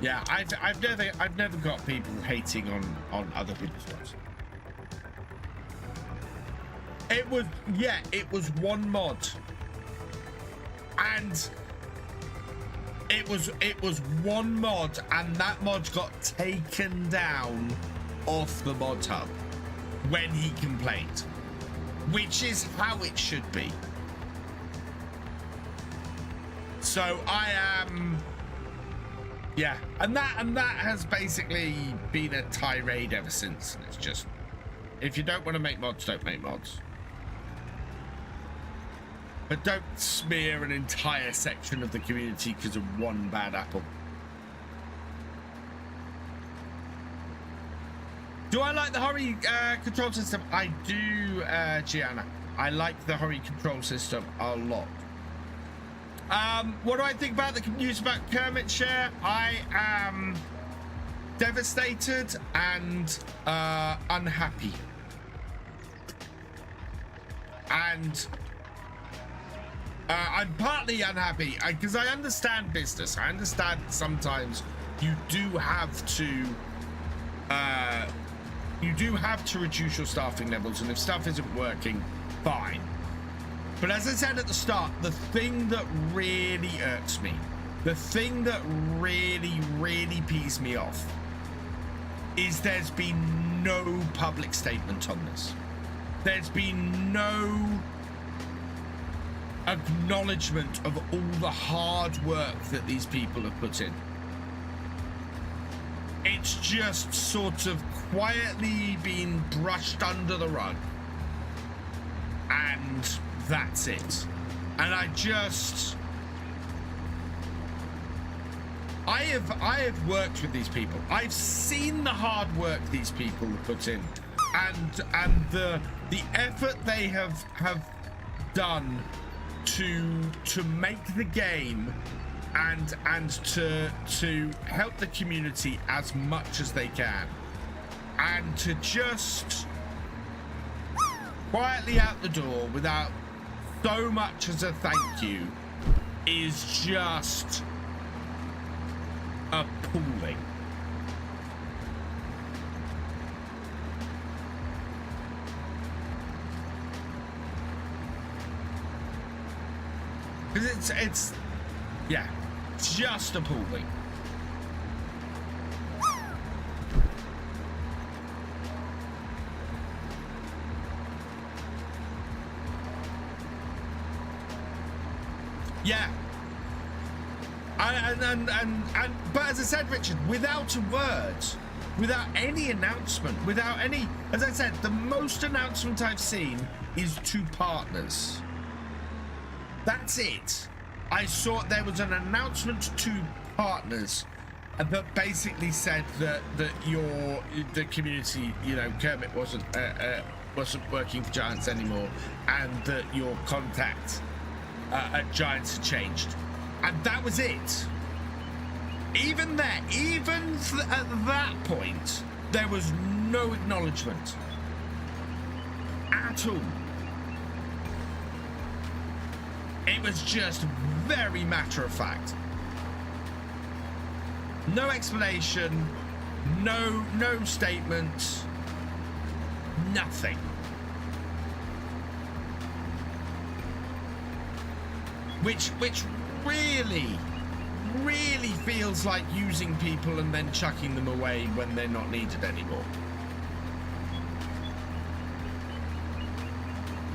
Yeah, I've never got people hating on other people's stuff. It was one mod, and it was one mod, and that mod got taken down off the mod hub when he complained, which is how it should be. So I am, yeah, and that has basically been a tirade ever since. It's just, if you don't want to make mods, don't make mods. But don't smear an entire section of the community because of one bad apple. Do I like the Hori control system? I do, Gianna. I like the Hori control system a lot. What do I think about the news about Kermit Cher? I am devastated and unhappy. And I'm partly unhappy because I understand business. I understand sometimes you do have to reduce your staffing levels, and if stuff isn't working, fine. But as I said at the start, the thing that really irks me, the thing that really pees me off, is there's been no public statement on this. There's been no acknowledgement of all the hard work that these people have put in. It's just sort of quietly been brushed under the rug, and that's it. And I have worked with these people. I've seen the hard work these people have put in, and the effort they have done to make the game and to help the community as much as they can, and to just quietly out the door without so much as a thank you is just appalling. Because it's yeah, just appalling. Yeah. But as I said, Richard, without a word, without any announcement, without any, as I said, the most announcement I've seen is 2 partners. That's it. I saw there was an announcement to partners that basically said that the community, you know, Kermit wasn't working for Giants anymore, and that your contact at Giants had changed, and that was it. Even there, even at that point, there was no acknowledgement at all. It was just very matter of fact. No explanation, no statement, nothing. Which really feels like using people and then chucking them away when they're not needed anymore.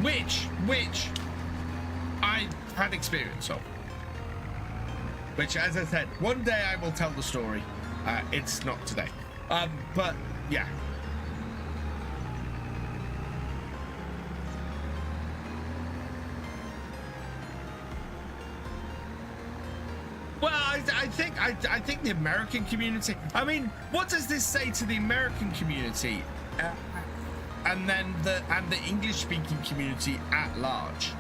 Which I had experience of. Which, as I said, one day I will tell the story. It's not today. But yeah. Well, I think the American community. I mean, what does this say to the American community, and then the English-speaking community at large?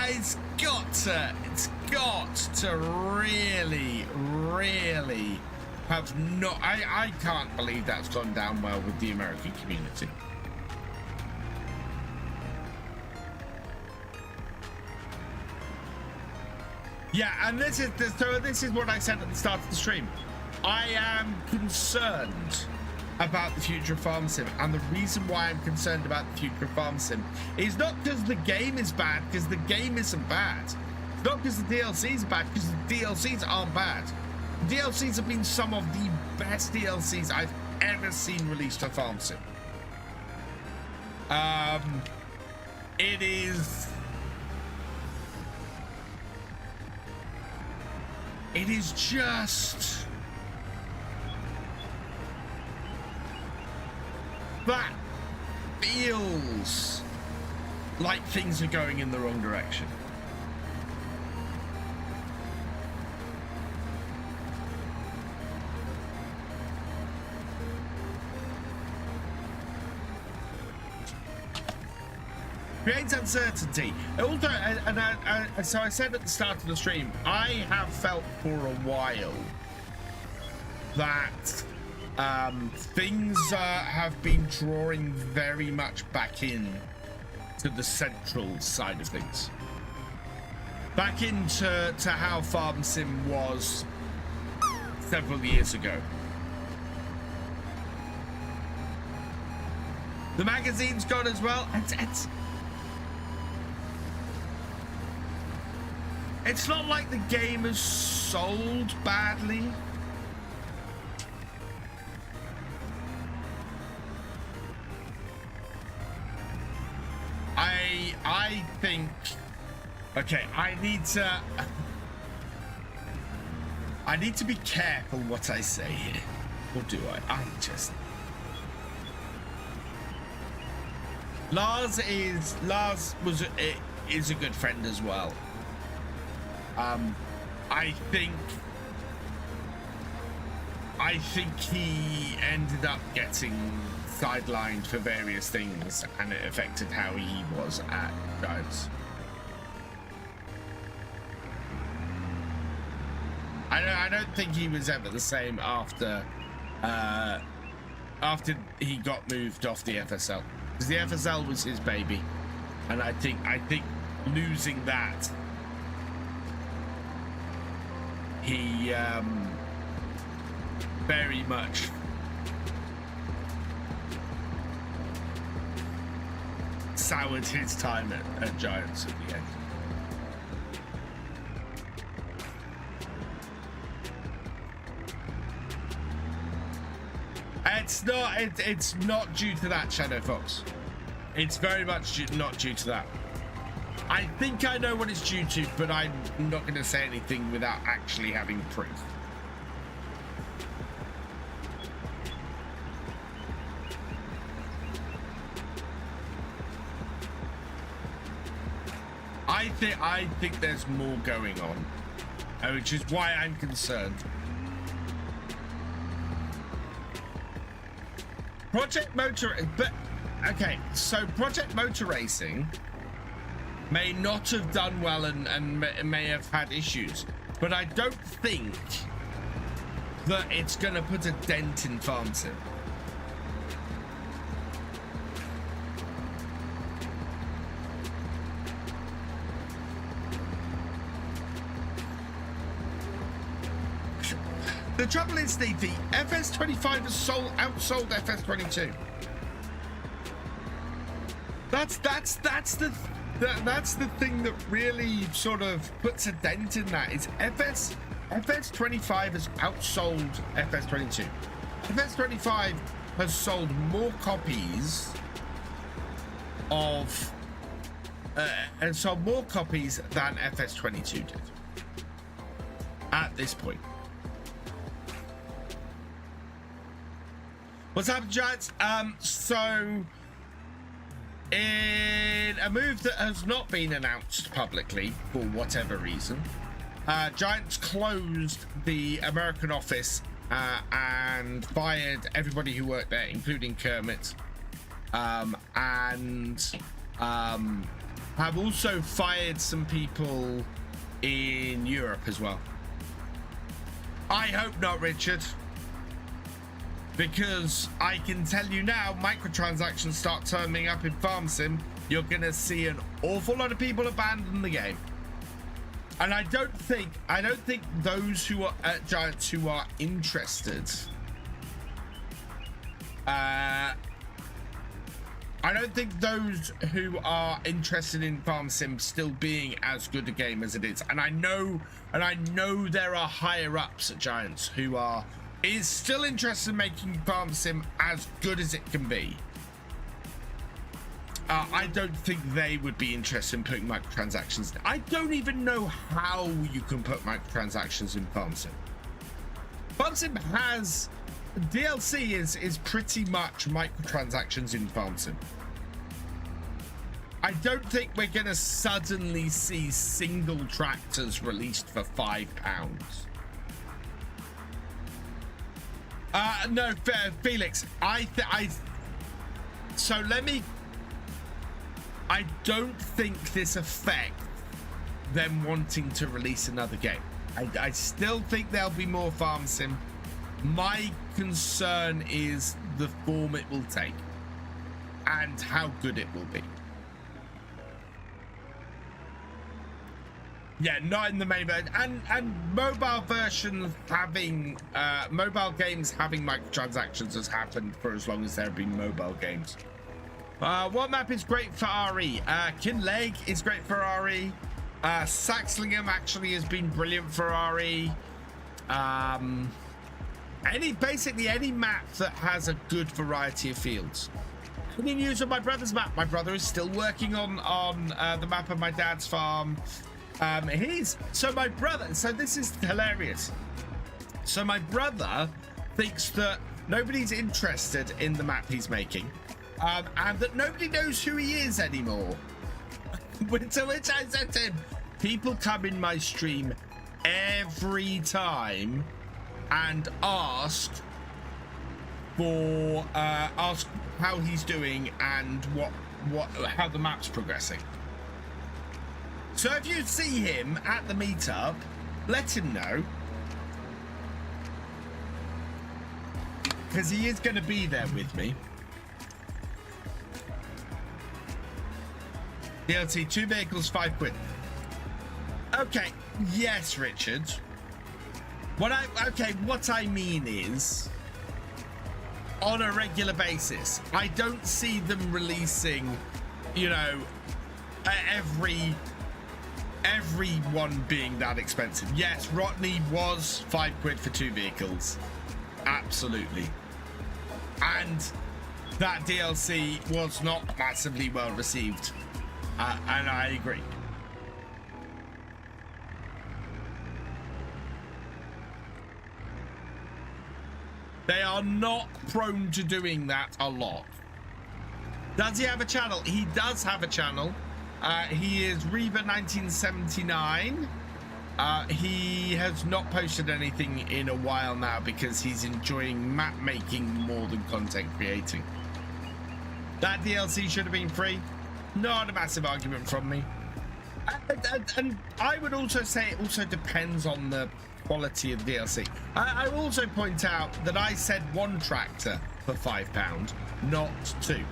It's got to really have not. I can't believe that's gone down well with the American community. Yeah, and this is what I said at the start of the stream. I am concerned about the future of Farm Sim, and the reason why I'm concerned about the future of Farm Sim is not because the game is bad, because the game isn't bad. It's not because the DLCs are bad, because the DLCs aren't bad. The DLCs have been some of the best DLCs I've ever seen released for Farm Sim. It is just that feels like things are going in the wrong direction. Creates uncertainty. Also, so I said at the start of the stream, I have felt for a while that things have been drawing very much back in to the central side of things, back into how Farm Sim was several years ago. The magazine's gone as well. It's not like the game has sold badly. I think, okay, I need to be careful what I say here. Or do I? Lars is a good friend as well. I think he ended up getting sidelined for various things, and it affected how he was at Giants. I don't think he was ever the same after he got moved off the FSL, because the FSL was his baby, and I think losing that, he very much soured his time at Giants at the end. It's not due to that, Shadow Fox. It's very much not due to that. I think I know what it's due to, but I'm not going to say anything without actually having proof. I think there's more going on, which is why I'm concerned. Project Motor, but okay, so Project Motor Racing may not have done well and may have had issues, but I don't think that it's going to put a dent in Farm Sim. The trouble is, the FS25 has outsold FS22. That's the thing that really sort of puts a dent in that. Is FS25 has outsold FS22. FS25 has sold more copies of than FS22 did at this point. What's happened, Giants? So in a move that has not been announced publicly for whatever reason, Giants closed the American office and fired everybody who worked there, including Kermit, and have also fired some people in Europe as well. I hope not, Richard. because I can tell you now, microtransactions start turning up in Farm Sim, you're gonna see an awful lot of people abandon the game. And I don't think those who are at Giants who are interested, I don't think those who are interested in Farm Sim still being as good a game as it is. And I know there are higher ups at Giants who is still interested in making Farm Sim as good as it can be. I don't think they would be interested in putting microtransactions. I don't even know how you can put microtransactions in Farm Sim. Farm Sim has DLC is pretty much microtransactions in Farm Sim. I don't think we're gonna suddenly see single tractors released for £5. No, Felix. I don't think this affects them wanting to release another game. I still think there'll be more Farm Sim. My concern is the form it will take and how good it will be. Yeah, not in the main version, and mobile versions having mobile games having microtransactions has happened for as long as there have been mobile games. What map is great for RE? Kinleg is great for RE. Saxlingham actually has been brilliant for RE. Basically any map that has a good variety of fields. Any news on my brother's map? My brother is still working on the map of my dad's farm. So this is hilarious. So my brother thinks that nobody's interested in the map he's making, and that nobody knows who he is anymore. To which I said to him, people come in my stream every time and ask how he's doing and how the map's progressing. So if you see him at the meetup, let him know, because he is going to be there with me. DLC 2 vehicles £5. Okay, yes, Richard. What I mean is, on a regular basis, I don't see them releasing, you know, every one being that expensive. Yes, Ronnie was £5 for 2 vehicles, absolutely, and that DLC was not massively well received, and I agree. They are not prone to doing that a lot. Does he have a channel? He does have a channel. He is Reba1979. He has not posted anything in a while now because he's enjoying map making more than content creating. That DLC should have been free. Not a massive argument from me. And I would also say it also depends on the quality of the DLC. I will also point out that I said 1 tractor for £5, not 2.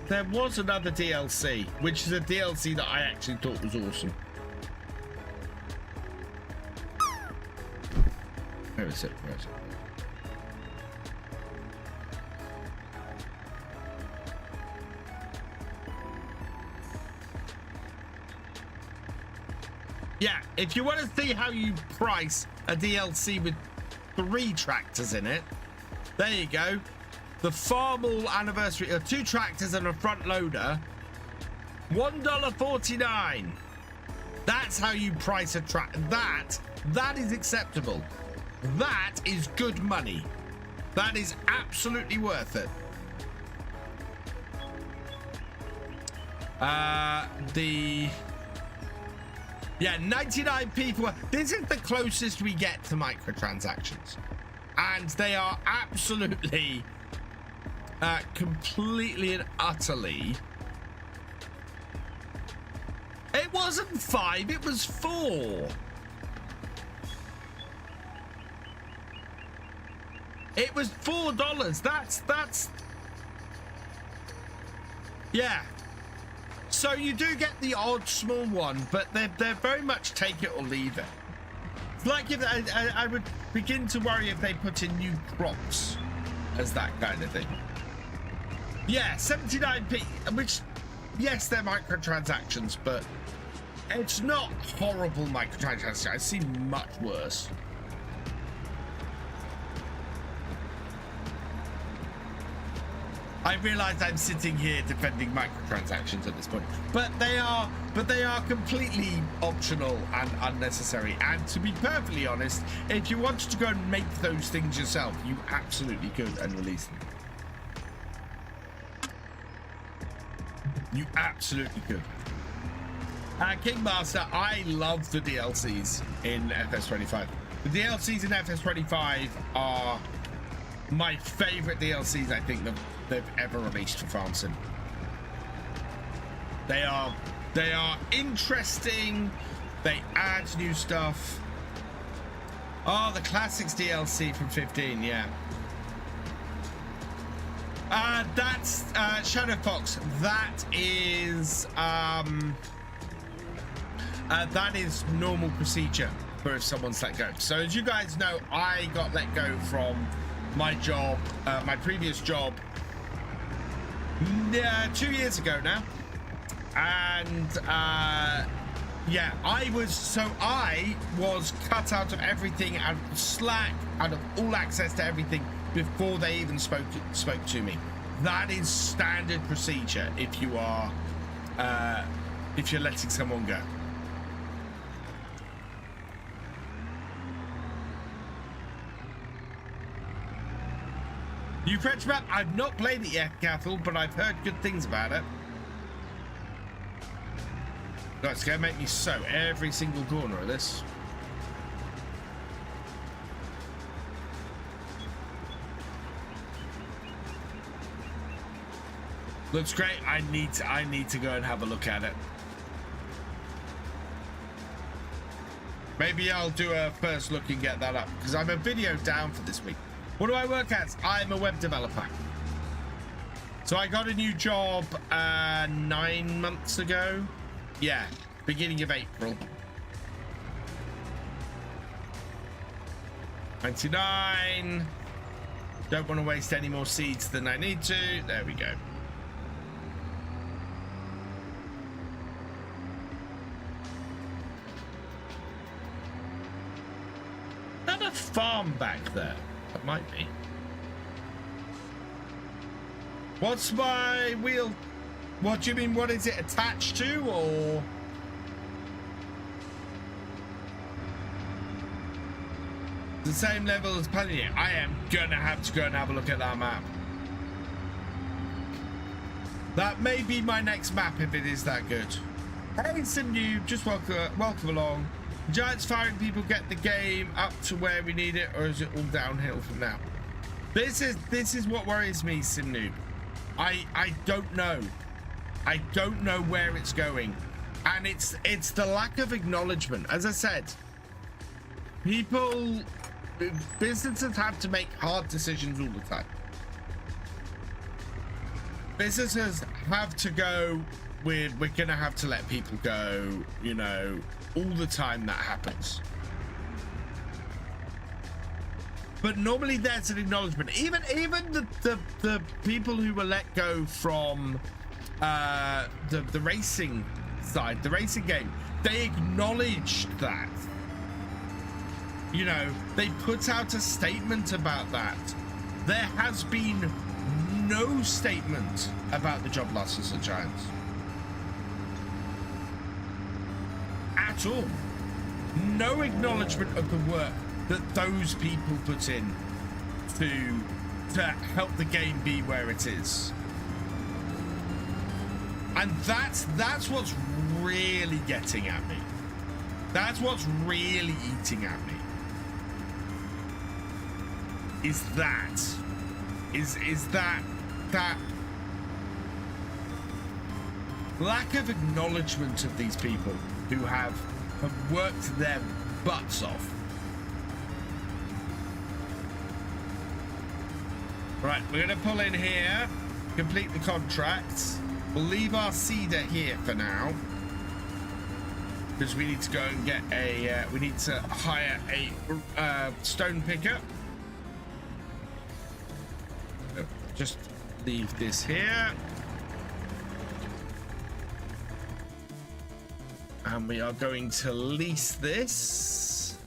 There was another DLC, which is a DLC that I actually thought was awesome. Where is it? Where is it? Yeah, if you want to see how you price a DLC with 3 tractors in it, there you go. The Farmall anniversary, 2 tractors and a front loader, $1.49. That's how you price a track. That is acceptable. That is good money. That is absolutely worth it. Yeah, 99 people. This is the closest we get to microtransactions. And they are absolutely, completely and utterly. It wasn't 5, it was 4. It was $4. That's. Yeah. So you do get the odd small one, but they're very much take it or leave it. It's like if I would begin to worry if they put in new crops as that kind of thing. Yeah, 79p, which, yes, they're microtransactions, but it's not horrible microtransactions. I've seen much worse. I realize I'm sitting here defending microtransactions at this point, but they are completely optional and unnecessary. And to be perfectly honest, if you wanted to go and make those things yourself, you absolutely could and release them. You absolutely could. Kingmaster, I love the DLCs in FS25. The DLCs in FS25 are my favorite DLCs I think they've ever released for Farm Sim. They are interesting. They add new stuff. Oh, the Classics DLC from 15, yeah. That's Shadow Fox. That is normal procedure for if someone's let go. So as you guys know, I got let go from my job, my previous job, 2 years ago now. And yeah, I was cut out of everything, out of Slack, out of all access to everything before they even spoke to me. That is standard procedure if you are if you're letting someone go. You French map, I've not played it yet, Cathal, but I've heard good things about it. God, it's gonna make me sew every single corner of this. Looks great. I need to go and have a look at it. Maybe I'll do a first look and get that up, because I'm a video down for this week. What do I work as? I'm a web developer. So I got a new job 9 months ago. Yeah, beginning of April. 99. Don't want to waste any more seeds than I need to. There we go. Is that a farm back there? That might be. What's my wheel? What do you mean? What is it attached to, or? The same level as Pioneer. I am gonna have to go and have a look at that map. That may be my next map if it is that good. Hey, some new, just welcome along. Giants firing people get the game up to where we need it, or is it all downhill from now? This is what worries me, Simnoob. I don't know. I don't know where it's going, and it's the lack of acknowledgement. As I said, businesses have to make hard decisions all the time. Businesses have to go with, we're gonna have to let people go, you know, all the time that happens. But normally there's an acknowledgement. Even the people who were let go from the racing side, the racing game, they acknowledged that. You know, they put out a statement about that. There has been no statement about the job losses at Giants. At all. No acknowledgement of the work that those people put in to help the game be where it is. And that's what's really getting at me. That's what's really eating at me. Is that lack of acknowledgement of these people who have worked their butts off. Right, we're going to pull in here, complete the contracts. We'll leave our seeder here for now, because we need to go and get a, we need to hire a stone picker. Just leave this here. And we are going to lease this.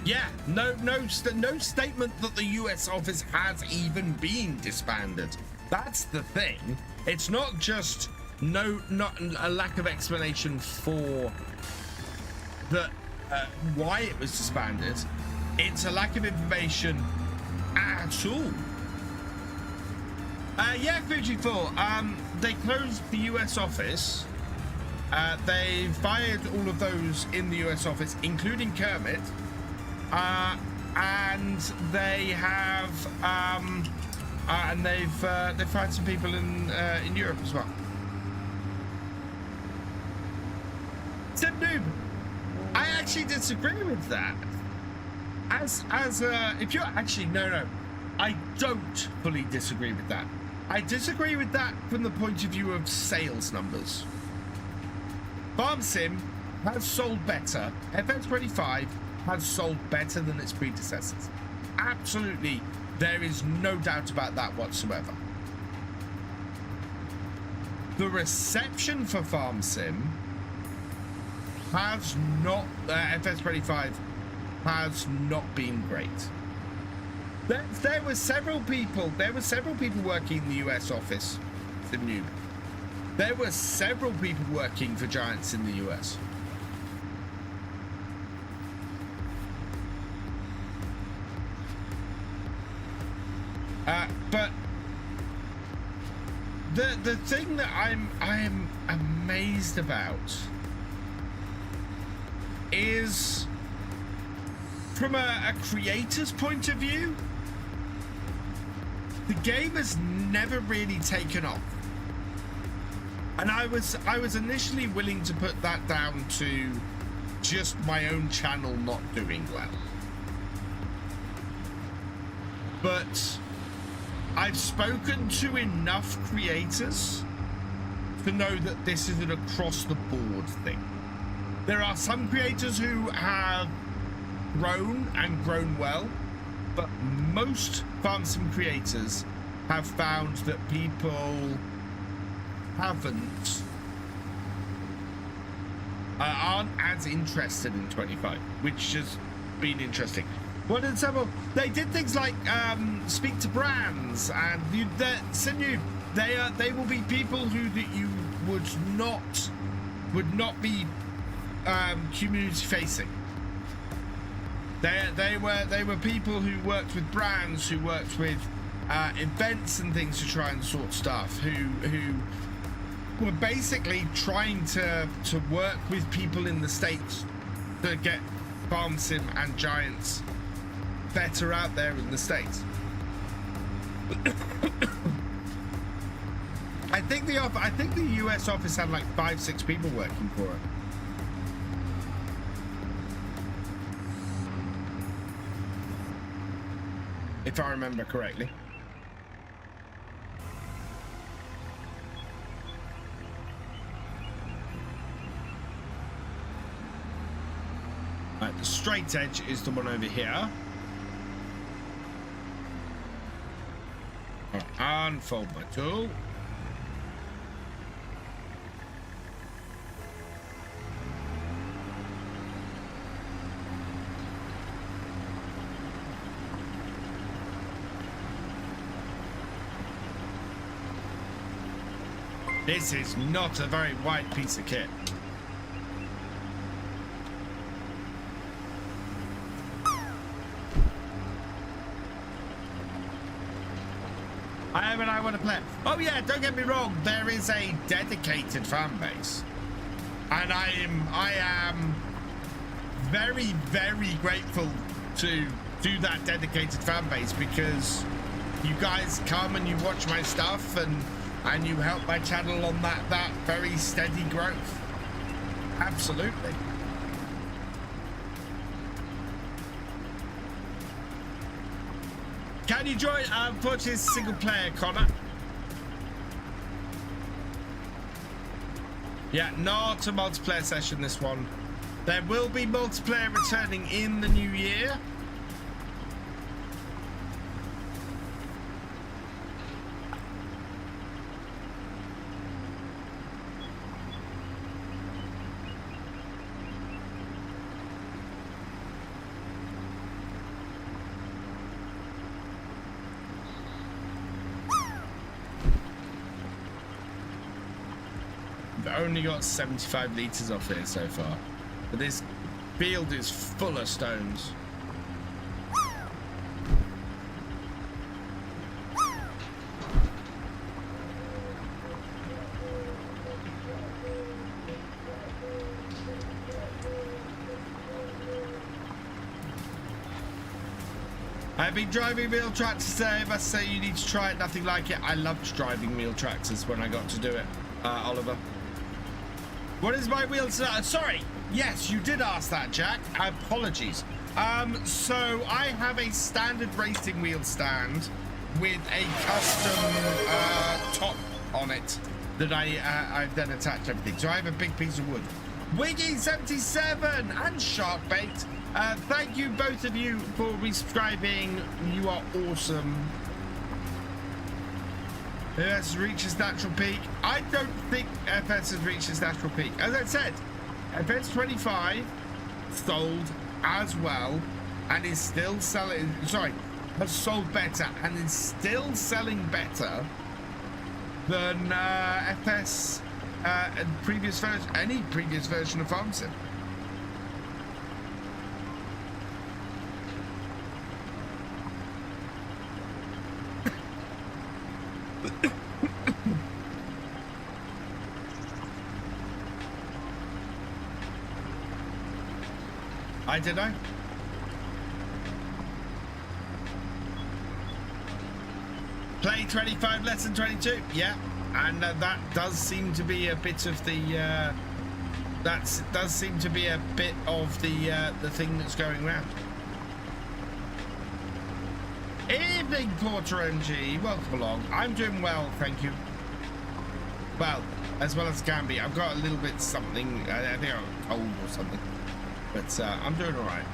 Yeah, no statement that the US office has even been disbanded. That's the thing. It's not just not a lack of explanation for the why it was disbanded. It's a lack of information at all. Yeah, Fuji4. They closed the US office. They fired all of those in the US office, including Kermit. And they have and they've fired some people in Europe as well. Sim Noob, I actually disagree with that. If you're actually no, I don't fully disagree with that. I disagree with that from the point of view of sales numbers. Farm Sim has sold better. FS25 has sold better than its predecessors. Absolutely, there is no doubt about that whatsoever. The reception for Farm Sim has not, FS25 has not been great. There were several people working in the US office. There were several people working for Giants in the US. But the thing that I am amazed about is from a creator's point of view, the game has never really taken off. And I was initially willing to put that down to just my own channel not doing well. But I've spoken to enough creators to know that this is an across the board thing. There are some creators who have grown and grown well, but most Farm Sim creators have found that people aren't as interested in 25, which has been interesting. What did several? They did things like speak to brands, and they will be people who that you would not be community facing. They were people who worked with brands, who worked with events and things to try and sort stuff, who were basically trying to work with people in the States to get Farm Sim and Giants better out there in the States. I think the US office had like 5-6 people working for it. If I remember correctly. Right, the straight edge is the one over here. Unfold my tool. This is not a very wide piece of kit. I am and I want to play it. Oh yeah, don't get me wrong, there is a dedicated fan base. And I am very, very grateful to do that dedicated fan base, because you guys come and you watch my stuff and you help my channel on that very steady growth. Absolutely. Can you join? Unfortunately, it's single player, Connor. Yeah, not a multiplayer session, this one. There will be multiplayer returning in the new year. Only got 75 litres off here so far, but this field is full of stones. I've been driving meal tractors today. I must say you need to try it. Nothing like it. I loved driving meal tractors when I got to do it, Oliver. What is my wheel stand? Sorry. Yes, you did ask that, Jack. Apologies. So I have a standard racing wheel stand with a custom top on it that I've then attached everything. So I have a big piece of wood. Wiggy77 and Sharkbait. Thank you both of you for resubscribing. You are awesome. FS reached its natural peak. I don't think FS has reached its natural peak. As I said, FS25 sold as well and is still selling. Sorry, has sold better and is still selling better than FS and previous version, any previous version of Farm Sim. I don't know. Play 25 less than 22. Yeah, and that does seem to be a bit of the does seem to be a bit of the thing that's going around. Evening, Porter NG. Welcome along. I'm doing well, thank you. Well, as well as can be. I've got a little bit something. I think I'm cold or something. But I'm doing all right.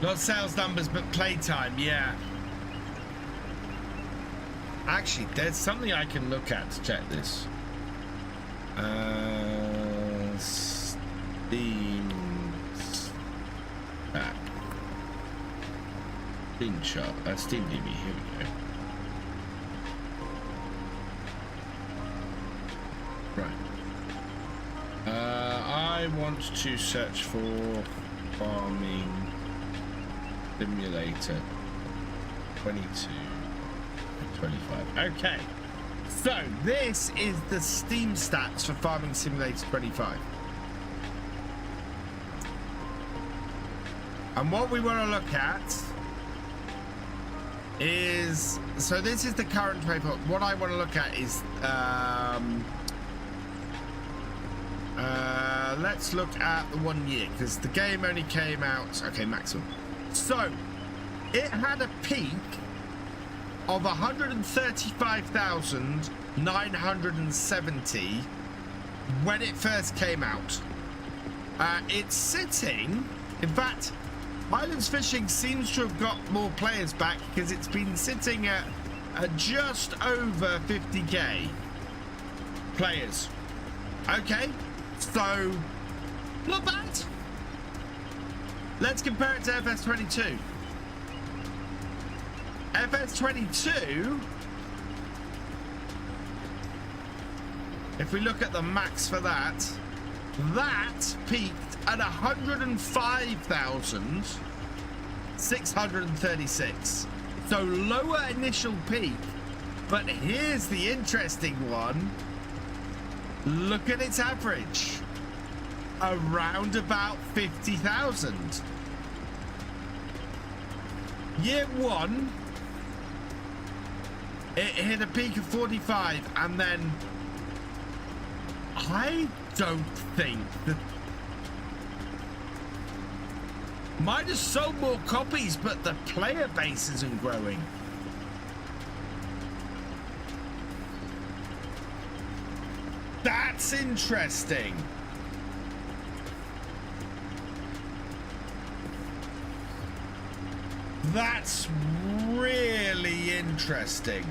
Not sales numbers, but playtime, yeah. Actually, there's something I can look at to check this. Steam back. Steam shot. Steam DB. Here we go. Right. I want to search for farming simulator 22, 25. Okay. So, this is the Steam stats for Farming Simulator 25. And what we want to look at is... So, this is the current 24. What I want to look at is... let's look at the 1 year, because the game only came out... Okay, maximum. So, it had a peak of 135,970 when it first came out. It's sitting, in fact, Highlands Fishing seems to have got more players back because it's been sitting at just over 50k players. Okay, so not bad. Let's compare it to FS22. FS22, if we look at the max for that, that peaked at 105,636. So lower initial peak, but here's the interesting one. Look at its average, around about 50,000. Year one, it hit a peak of 45, and then I don't think that might have sold more copies, but the player base isn't growing. That's interesting. That's really interesting.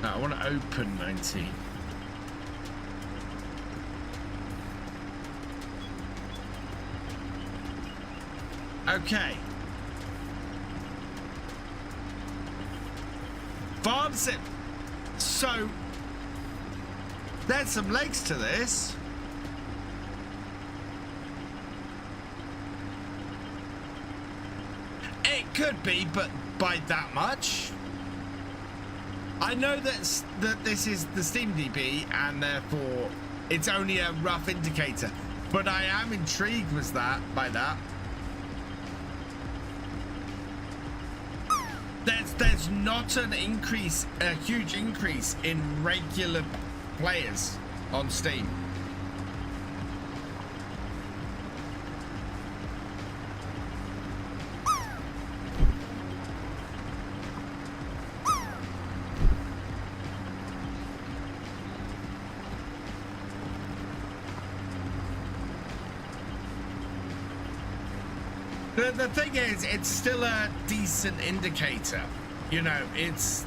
No, I want to open 19. Okay. Farms it. So there's some legs to this. It could be, but by that much. I know that this is the Steam DB, and therefore it's only a rough indicator. But I am intrigued by that. There's not an increase, a huge increase in regular players on Steam. The thing is, it's still a decent indicator. You know, it's...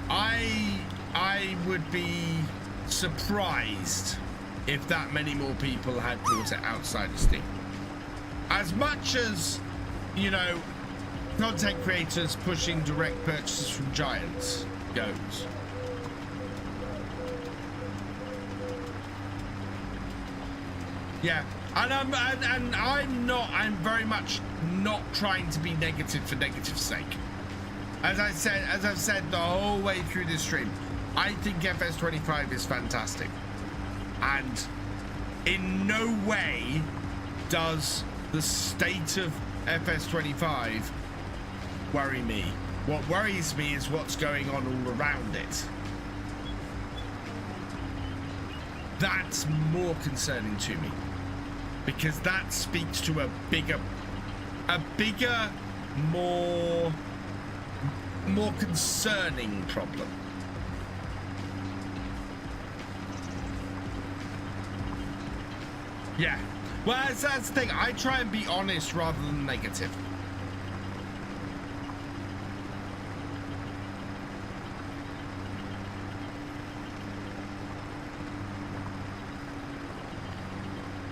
I would be surprised if that many more people had bought it outside of Steam. As much as, you know, content creators pushing direct purchases from giants goes. Yeah. And I'm very much not trying to be negative for negative's sake. As I've said the whole way through this stream, I think FS25 is fantastic. And in no way does the state of FS25 worry me. What worries me is what's going on all around it. That's more concerning to me. Because that speaks to a bigger, more concerning problem. Yeah. Well, that's the thing. I try and be honest rather than negative.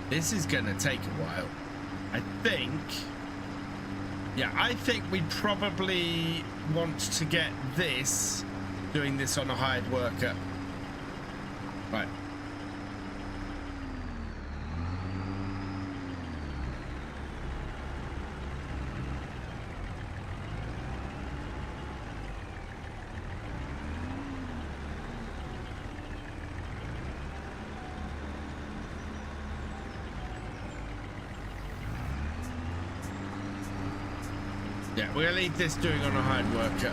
This is gonna take a while. I think, yeah, I think we probably want to get this, doing this on a hired worker. Right. Yeah, we're gonna leave this doing on a hired worker.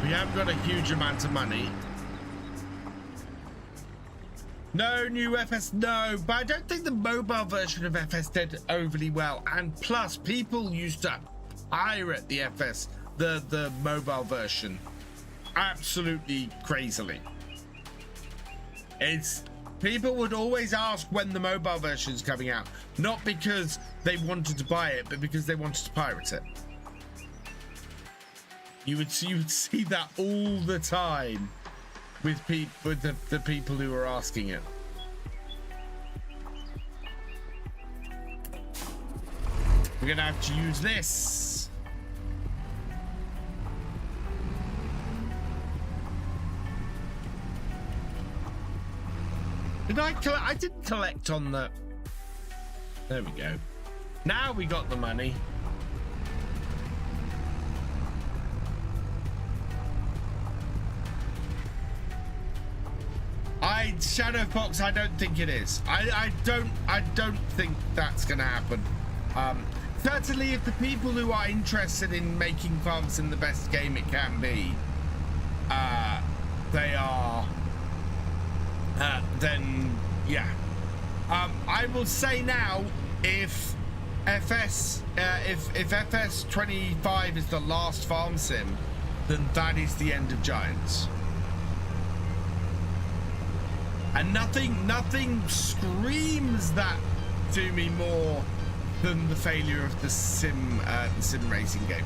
We haven't got a huge amount of money. No new FS, no, but I don't think the mobile version of FS did overly well. And plus, people used to pirate the FS, the mobile version, absolutely crazily. It's People would always ask when the mobile version is coming out, not because they wanted to buy it, but because they wanted to pirate it. You would see that all the time with the people who are asking it. We're gonna have to use this. Did I collect? I didn't collect on the... There we go. Now we got the money. Shadowfox, I don't think it is. I don't think that's gonna happen. Certainly if the people who are interested in making farms in the best game it can be, they are, then yeah. I will say now, if FS25 is the last farm sim, then that is the end of Giants. And nothing screams that to me more than the failure of the sim racing game.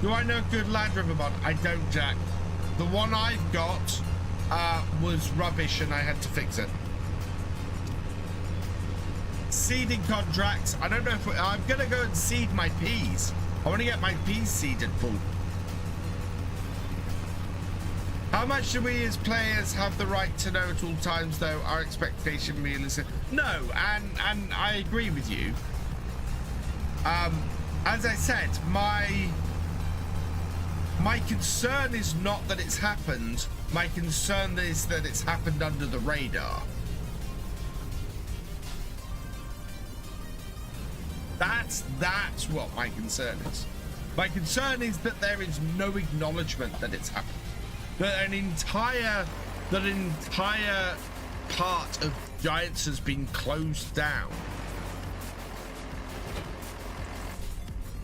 Do I know a good Land Rover mod? I don't, Jack. The one I've got was rubbish and I had to fix it. Seeding contracts. I don't know if I'm gonna go and seed my peas. I want to get my peas seeded full. How much do we as players have the right to know at all times, though? Our expectation realism? No, and I agree with you. As I said, my concern is not that it's happened. My concern is that it's happened under the radar. That's what my concern is. My concern is that there is no acknowledgement that it's happened. That an entire part of Giants has been closed down.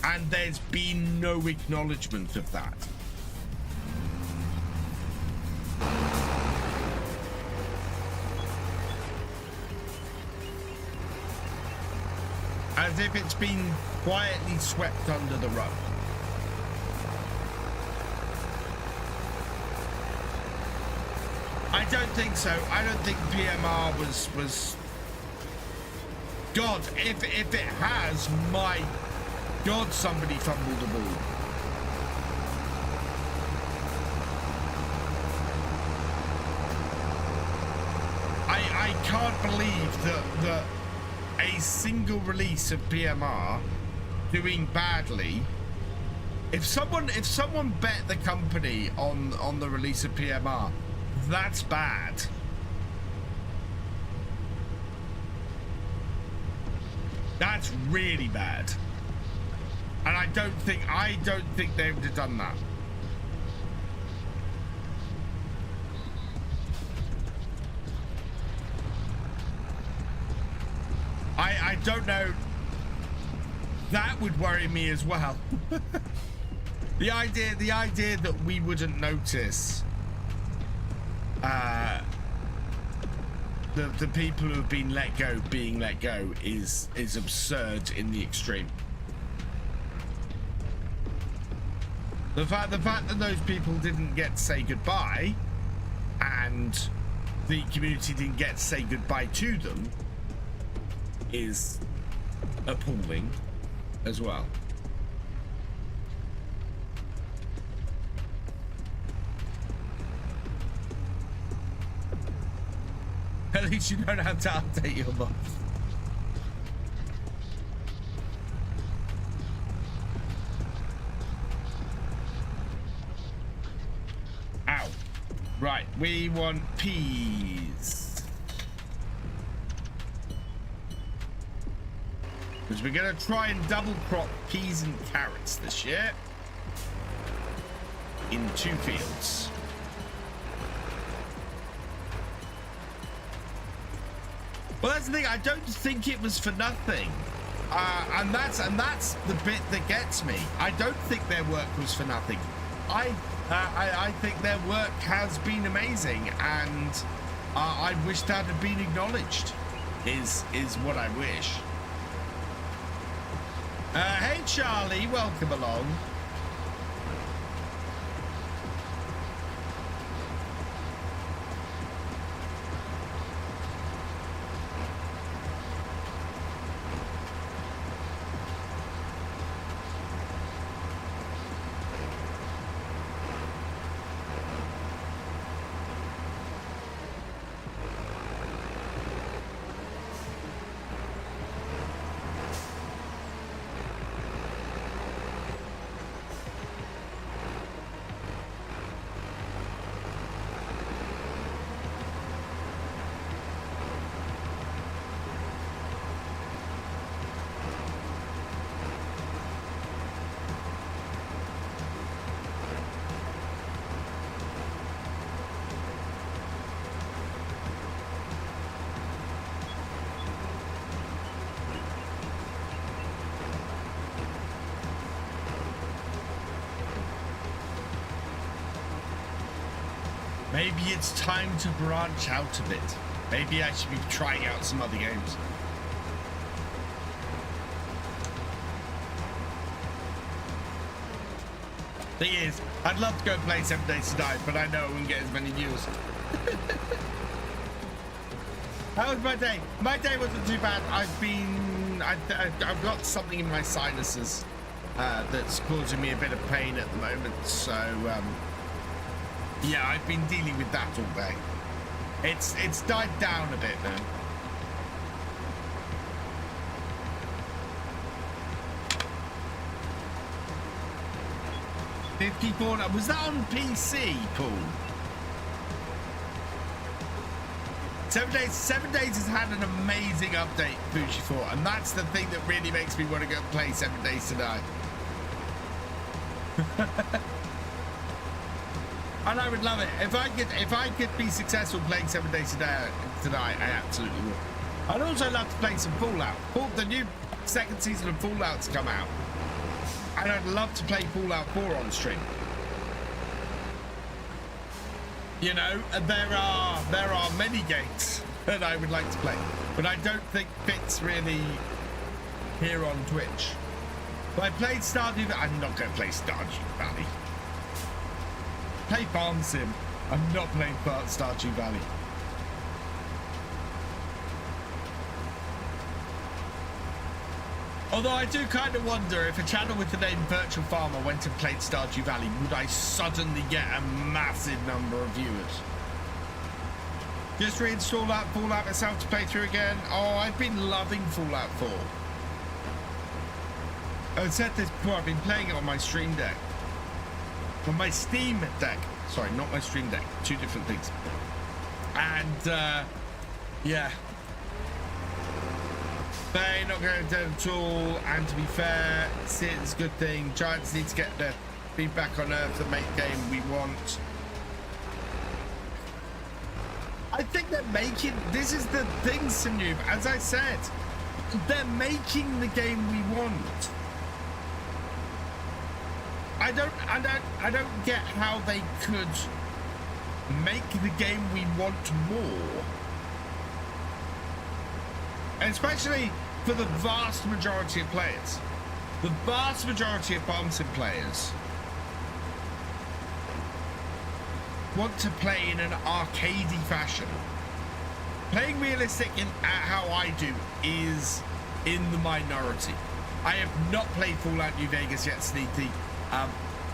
And there's been no acknowledgement of that. As if it's been quietly swept under the rug. I don't think so. I don't think PMR was... God, if it has, my God, somebody fumbled the ball. I can't believe that a single release of PMR doing badly. If someone bet the company on the release of PMR, that's bad. That's really bad. And I don't think they would have done that. I don't know. That would worry me as well. The idea that we wouldn't notice the people who have been let go being let go is absurd in the extreme. The fact that those people didn't get to say goodbye and the community didn't get to say goodbye to them is appalling as well. At least you don't have to update your mod. Ow. Right, we want peas. Because we're going to try and double crop peas and carrots this year. In 2 fields. Well, that's the thing. I don't think it was for nothing, and that's the bit that gets me. I don't think their work was for nothing. I think their work has been amazing, and I wish that had been acknowledged. Is what I wish. Hey Charlie, welcome along. Maybe it's time to branch out a bit. Maybe I should be trying out some other games. Thing is, I'd love to go play 7 Days to Die, but I know I wouldn't get as many views. How was my day? My day wasn't too bad. I've got something in my sinuses that's causing me a bit of pain at the moment, so yeah, I've been dealing with that all day. It's died down a bit now. $54. Was that on PC, Paul? 7 Days has had an amazing update, Fuji4, and that's the thing that really makes me want to go play 7 Days to Die. And I would love it if I could be successful playing 7 Days to Die. I absolutely would. I'd also love to play some Fallout. The new second season of Fallout's come out, and I'd love to play Fallout 4 on stream. You know, there are many games that I would like to play, but I don't think fits really here on Twitch. But I played Stardew Valley. I'm not going to play Stardew Valley. Play Farm Sim. I'm not playing Stardew Valley. Although I do kind of wonder if a channel with the name Virtual Farmer went and played Stardew Valley, would I suddenly get a massive number of viewers? Just reinstall that Fallout myself to play through again. Oh, I've been loving Fallout 4. I've said this before, I've been playing it on my Stream Deck. On my Steam Deck. Sorry, not my Stream Deck. Two different things. And, yeah. They're not going to do it at all. And to be fair, it's a good thing. Giants need to get their feet back on Earth and make the game we want. I think they're making... This is the thing, Sanoob. As I said, they're making the game we want. I don't get how they could make the game we want more. And especially for the vast majority of players. The vast majority of Farm Sim players want to play in an arcadey fashion. Playing realistic in how I do is in the minority. I have not played Fallout New Vegas yet, Sneaky.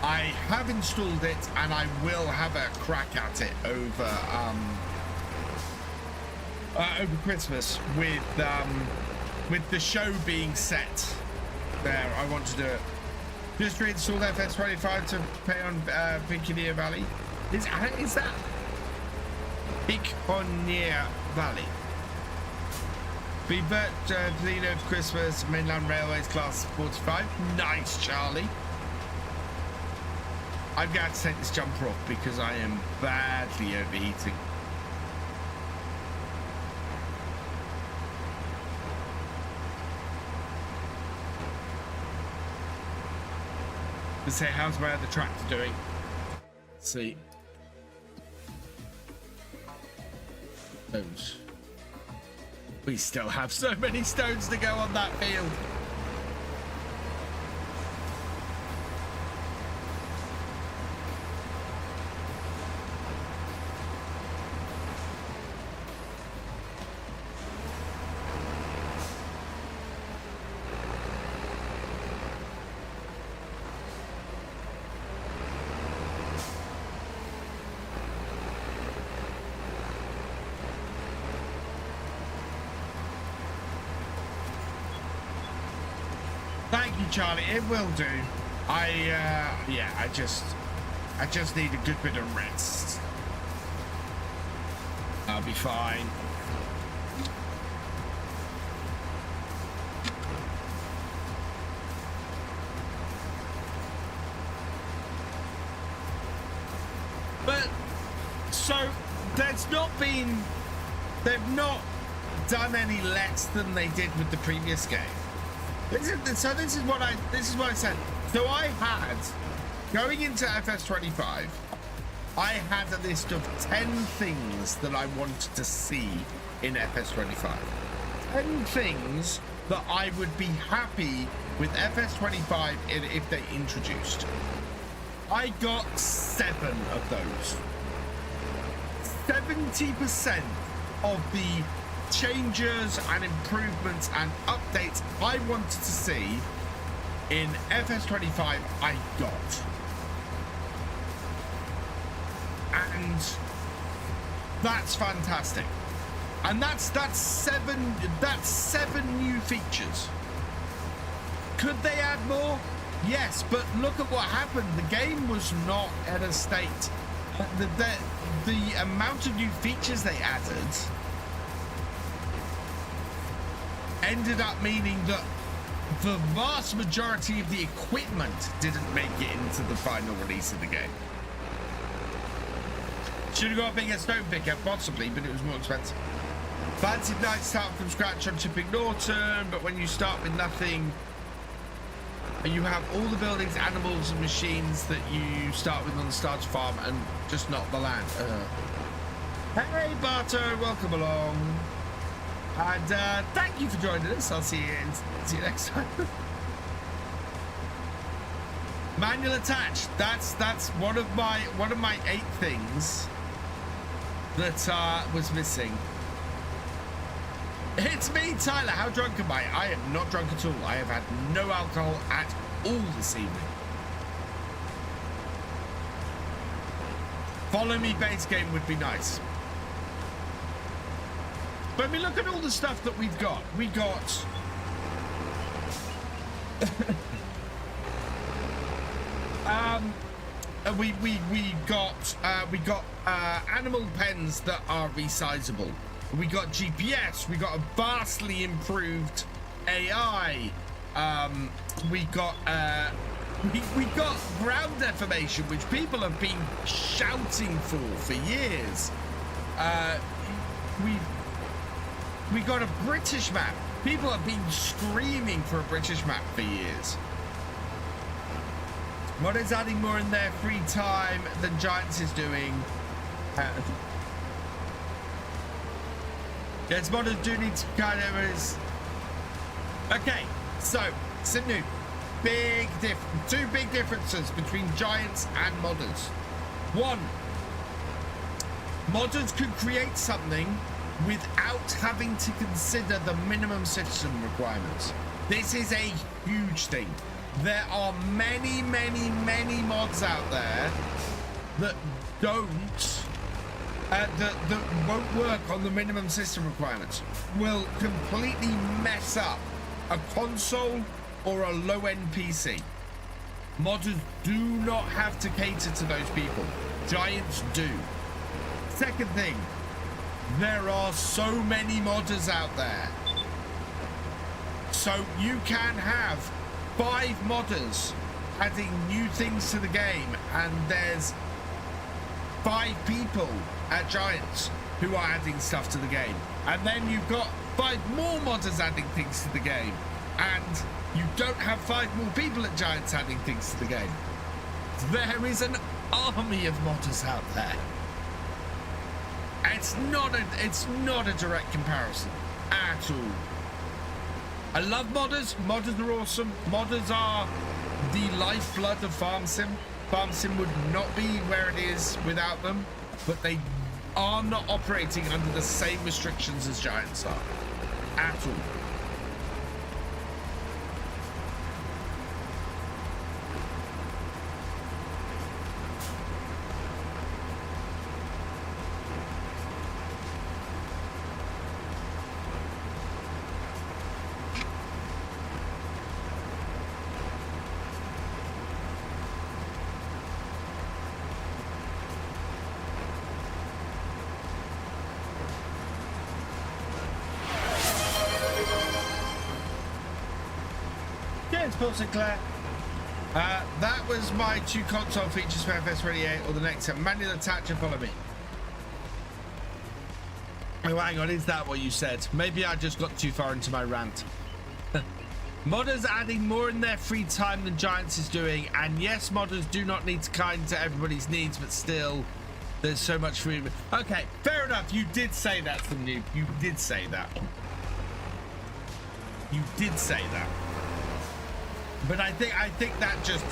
I have installed it and I will have a crack at it over Christmas with the show being set. There, I want to do it. Just reinstalled FS25 to play on Piconeer Valley. Is that Piconeer Valley? Be Toledo Christmas Mainland Railways Class 45. Nice, Charlie. I'm going to have to take this jumper off because I am badly overheating. Let's say, how's my other tractor doing? Let's see. Stones. We still have so many stones to go on that field. Thank you, Charlie. It will do. Yeah, I just need a good bit of rest. I'll be fine. But so they've not done any less than they did with the previous game. This is what I said. So I had, going into FS25, I had a list of 10 things that I wanted to see in FS25. 10 things that I would be happy with FS25 if they introduced. I got 7 of those. 70% of the changes and improvements and updates I wanted to see in FS25 I got, and that's fantastic. And that's 7 new features. Could they add more? Yes, but look at what happened. The game was not at a state. The amount of new features they added ended up meaning that the vast majority of the equipment didn't make it into the final release of the game. Should have got a bigger stone picker, possibly, but it was more expensive. Fancy night start from scratch on Chipping Norton, but when you start with nothing, you have all the buildings, animals, and machines that you start with on the starter farm, and just not the land. Hey, Barto, welcome along. And thank you for joining us. I'll see you next time. Manual attached. That's one of my 8 things that was missing. It's me, Tyler. How drunk am I? I am not drunk at all. I have had no alcohol at all this evening. Follow me base game would be nice. But I mean, look at all the stuff that we've got. We got we got animal pens that are resizable. We got GPS. We got a vastly improved AI. We got ground deformation, which people have been shouting for years. We got a British map. People have been screaming for a British map for years. What is adding more in their free time than Giants is doing? Yes, modders do need to kind of... Okay, so, Sydney, two big differences between Giants and modders. One, modders could create something without having to consider the minimum citizen requirements. This is a huge thing. There are many mods out there that don't that won't work on the minimum system requirements, will completely mess up a console or a low-end PC. Modders do not have to cater to those people. Giants do. Second thing, there are so many modders out there. So you can have 5 modders adding new things to the game, and there's 5 people at Giants who are adding stuff to the game. And then you've got 5 more modders adding things to the game. And you don't have 5 more people at Giants adding things to the game. There is an army of modders out there. It's not a direct comparison at all. I love modders. Modders are awesome. Modders are the lifeblood of Farm Sim. Farm Sim would not be where it is without them, but they are not operating under the same restrictions as Giants are at all. Sinclair. That was my 2 console features for FS28 or the next manual attach and follow me. Oh, hang on, is that what you said? Maybe I just got too far into my rant. Modders adding more in their free time than Giants is doing, and yes, modders do not need to kind to everybody's needs, but still there's so much freedom. Okay, fair enough. You did say that from you. You did say that. You did say that. But I think that just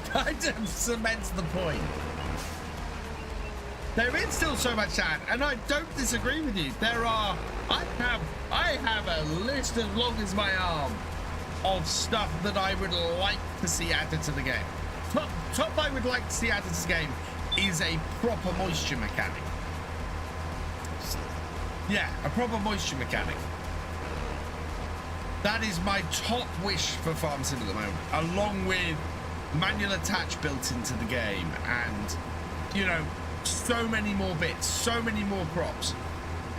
kind of cements the point. There is still so much to add, and I don't disagree with you. I have a list as long as my arm of stuff that I would like to see added to the game. Top I would like to see added to the game is a proper moisture mechanic. Yeah, a proper moisture mechanic. That is my top wish for Farm Sim at the moment, along with manual attach built into the game and, you know, so many more bits, so many more props.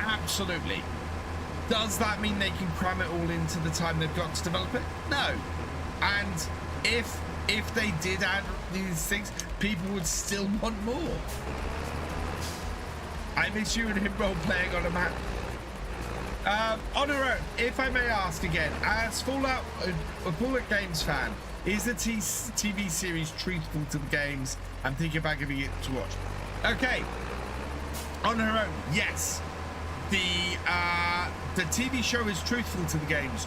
Absolutely. Does that mean they can cram it all into the time they've got to develop it? No. And if they did add these things, people would still want more. I miss you and him role playing on a map. On her own, if I may ask again, as Fallout Games fan, is the TV series truthful to the games? I'm thinking about giving it to watch. Okay, on her own, yes. The TV show is truthful to the games.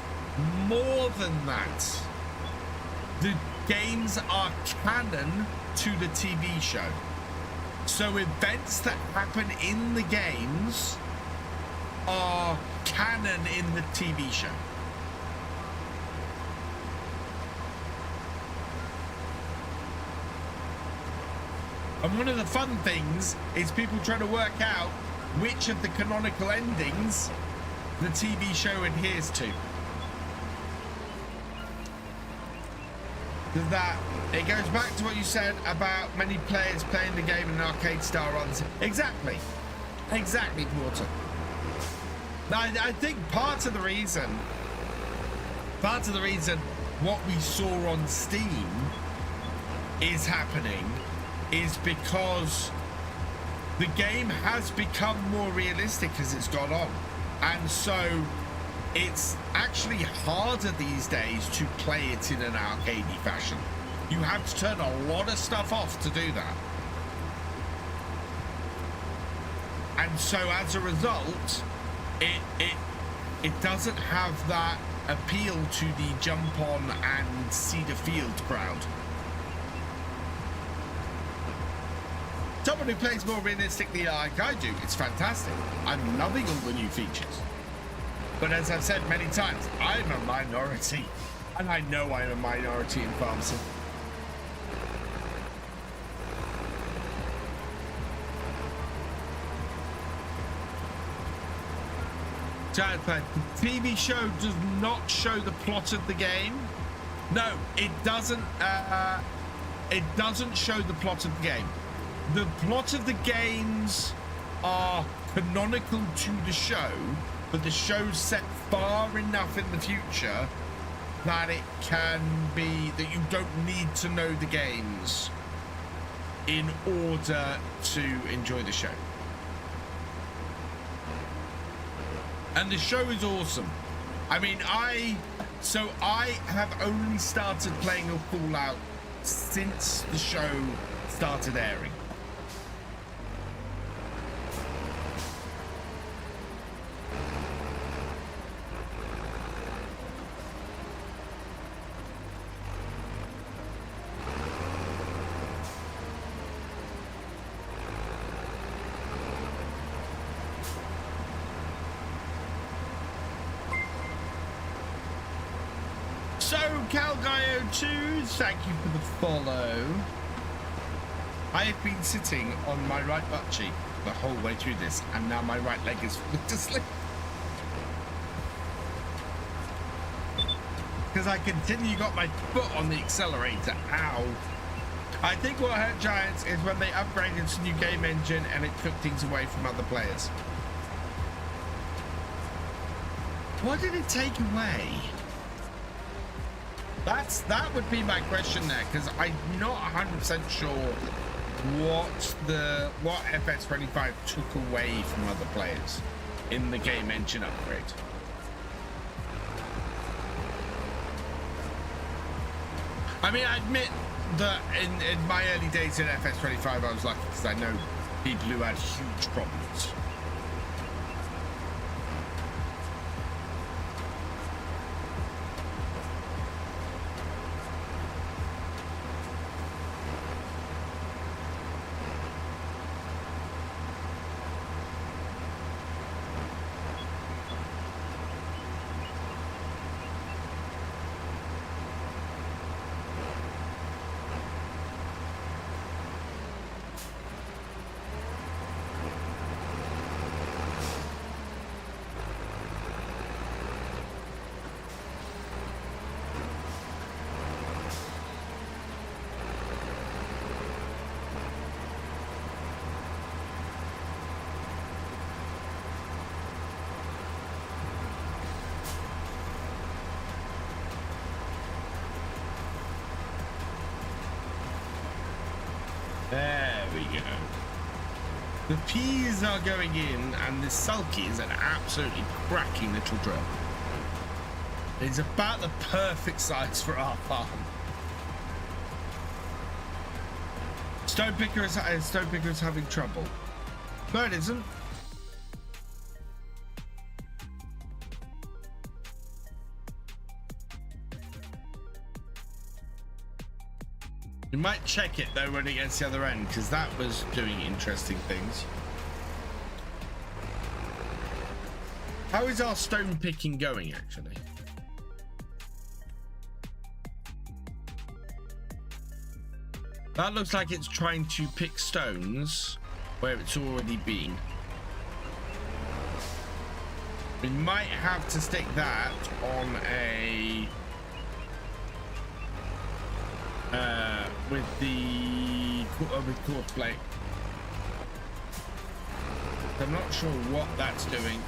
More than that, the games are canon to the TV show. So events that happen in the games are canon in the TV show. And one of the fun things is people trying to work out which of the canonical endings the TV show adheres to. That it goes back to what you said about many players playing the game in an arcade style rather than... Exactly, Porter. I think part of the reason what we saw on Steam is happening is because the game has become more realistic as it's gone on, and so it's actually harder these days to play it in an arcadey fashion. You have to turn a lot of stuff off to do that, and so as a result it doesn't have that appeal to the jump on and see the field crowd. Someone who plays more realistically like I do, it's fantastic. I'm loving all the new features. But as I've said many times, I'm a minority, and I know I'm a minority in Farm Sim. The TV show does not show the plot of the game. No, it doesn't. It doesn't show the plot of the game. The plot of the games are canonical to the show, but the show's set far enough in the future that it can be that you don't need to know the games in order to enjoy the show. And the show is awesome. I mean, I have only started playing a Fallout since the show started airing. Calguyo2, thank you for the follow. I have been sitting on my right butt cheek the whole way through this, and now my right leg is falling asleep. Because I continue got my foot on the accelerator. Ow. I think what hurt Giants is when they upgraded to new game engine and it took things away from other players. What did it take away? That would be my question there, because I'm not 100% sure what FS25 took away from other players in the game engine upgrade. I mean, I admit that in my early days in FS25 I was lucky because I know people who had huge problems. There we go. The peas are going in, and this sulky is an absolutely cracking little drill. It's about the perfect size for our farm. Stone picker is having trouble. No, it isn't. We might check it though when it gets to the other end, because that was doing interesting things. How is our stone picking going actually? That looks like it's trying to pick stones where it's already been. We might have to stick that on a with quartz plate. I'm not sure what that's doing.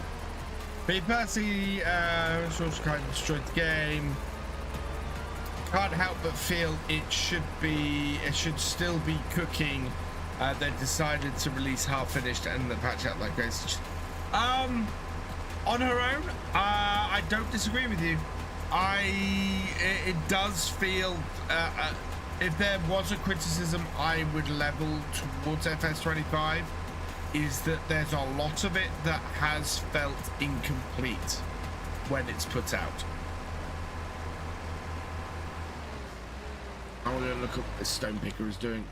B Percy sort of kind of destroyed the game. Can't help but feel it should still be cooking. They decided to release half finished and the patch out like this. On her own, I don't disagree with you. It does feel if there was a criticism I would level towards FS25 is that there's a lot of it that has felt incomplete when it's put out. I want to look at what this stone picker is doing.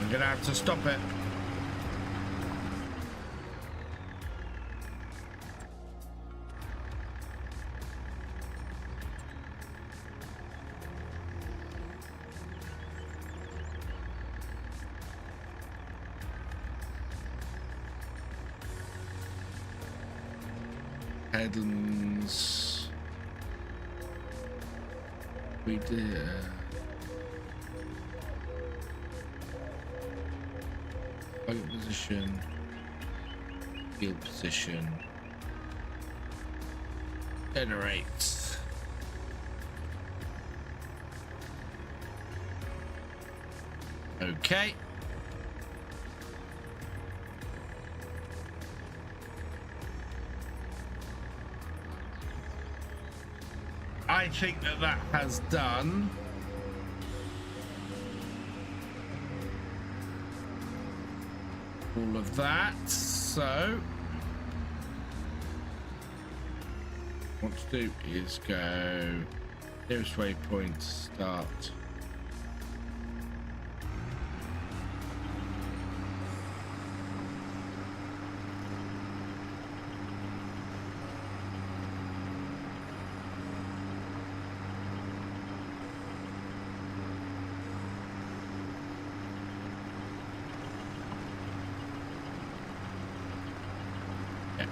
I'm gonna have to stop it. Headlands. We did. Position, field position, generates. Okay. I think that has done. all of that. So what to do is go nearest waypoint, start.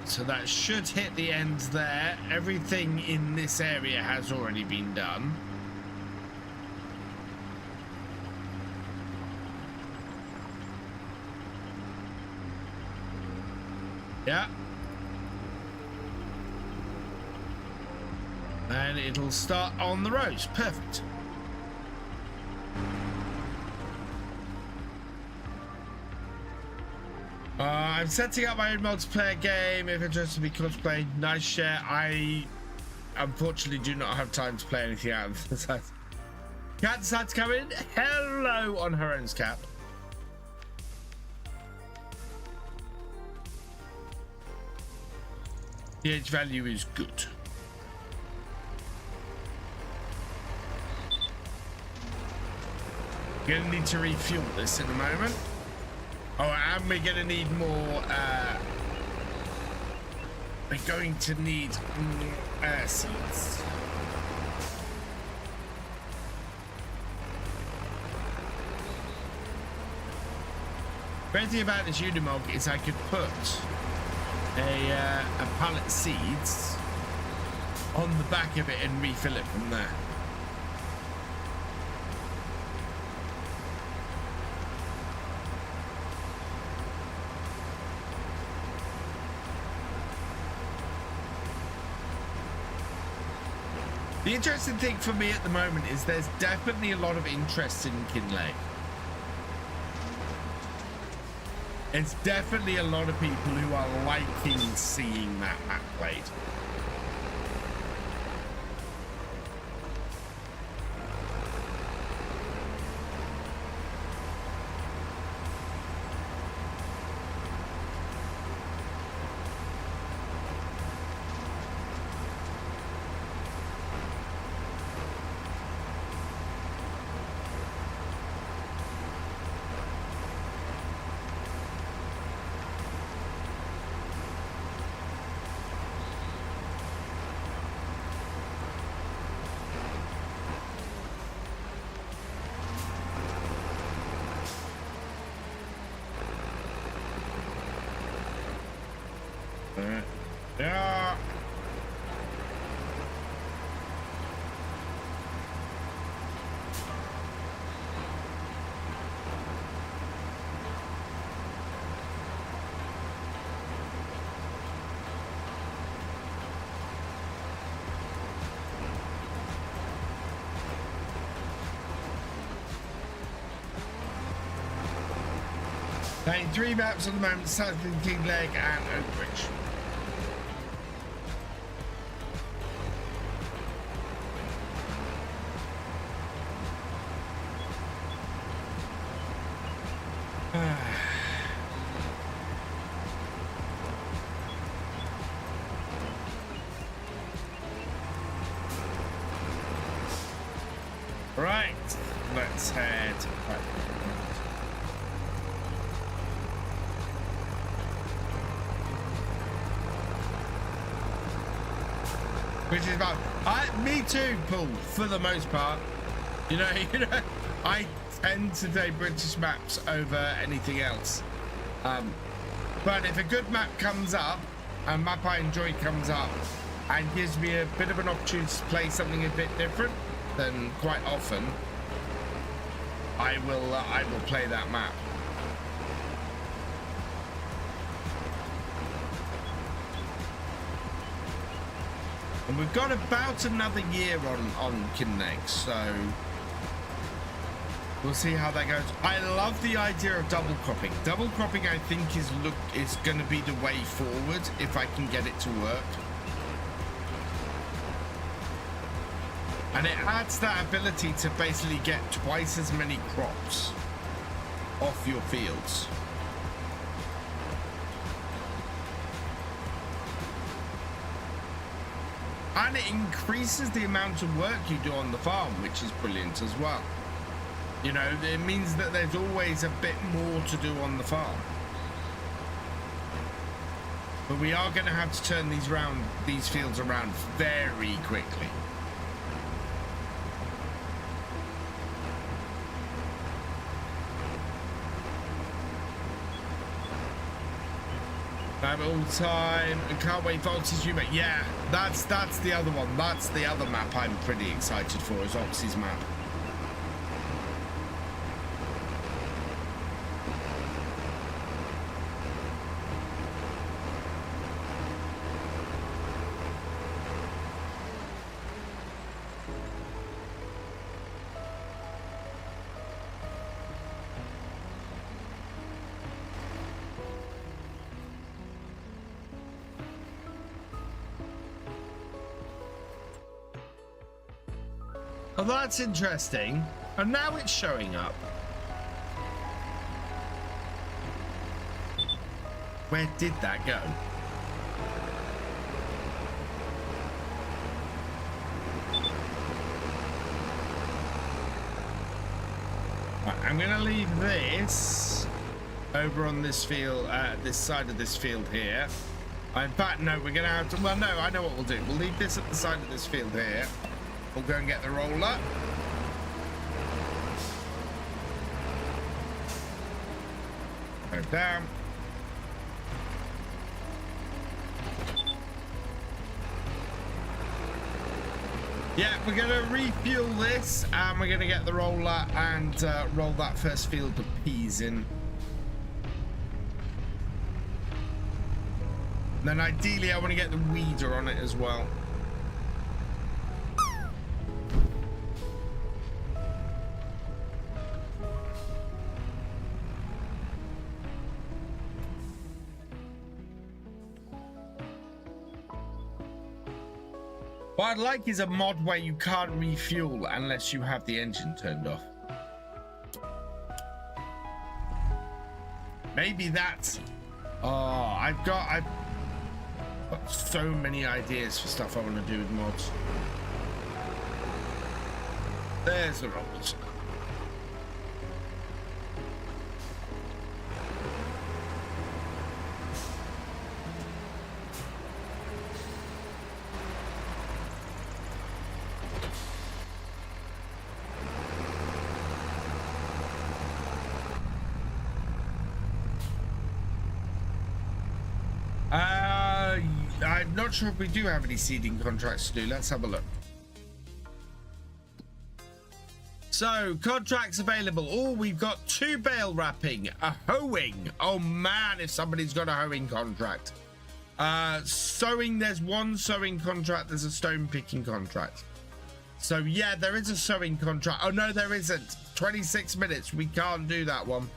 So that should hit the end there. Everything in this area has already been done. Yeah. And it'll start on the roads. Perfect. I'm setting up my own multiplayer game if interested to be cosplay. Nice share. I unfortunately do not have time to play anything out of the site. Cat decided to come in. Hello on her own, Cap. pH value is good. Gonna need to refuel this in a moment. Oh, and we're gonna need more, we're going to need seeds. Great thing about this Unimog is I could put a pallet of seeds on the back of it and refill it from there. The interesting thing for me at the moment is there's definitely a lot of interest in Kinley. It's definitely a lot of people who are liking seeing that map played. Yeah. Playing 3 maps at the moment, Saxlingham, King Leg and Oakbridge. Right, let's head back. Which is about me too, Paul, for the most part. You know, I tend to take British maps over anything else. But if a good map comes up, a map I enjoy comes up, and gives me a bit of an opportunity to play something a bit different, then quite often I will play that map. And we've got about another year on Kinect, so we'll see how that goes. I love the idea of double cropping. Double cropping, I think, is going to be the way forward if I can get it to work. And it adds that ability to basically get twice as many crops off your fields. And it increases the amount of work you do on the farm, which is brilliant as well. You know, it means that there's always a bit more to do on the farm. But we are going to have to turn these fields around very quickly. Have it all the time. And can't wait for Oxy's Humor. Yeah, that's the other one. That's the other map I'm pretty excited for, is Oxy's map. Oh, that's interesting. And now it's showing up. Where did that go? Right, I'm going to leave this over on this field, this side of this field here. In fact, no, we're going to have to... Well, no, I know what we'll do. We'll leave this at the side of this field here. We'll go and get the roller. Go down. Yeah, we're going to refuel this and we're going to get the roller and roll that first field of peas in. And then ideally I want to get the weeder on it as well. What I'd like is a mod where you can't refuel unless you have the engine turned off. Maybe that's... Oh, I've got so many ideas for stuff I want to do with mods. There's the rollers. I'm not sure if we do have any seeding contracts to do. Let's have a look. So, contracts available. Oh, we've got 2 bale wrapping, a hoeing. Oh man, if somebody's got a hoeing contract. Sowing, there's 1 sowing contract. There's a stone picking contract. So yeah, there is a sowing contract. Oh no, there isn't. 26 minutes. We can't do that one.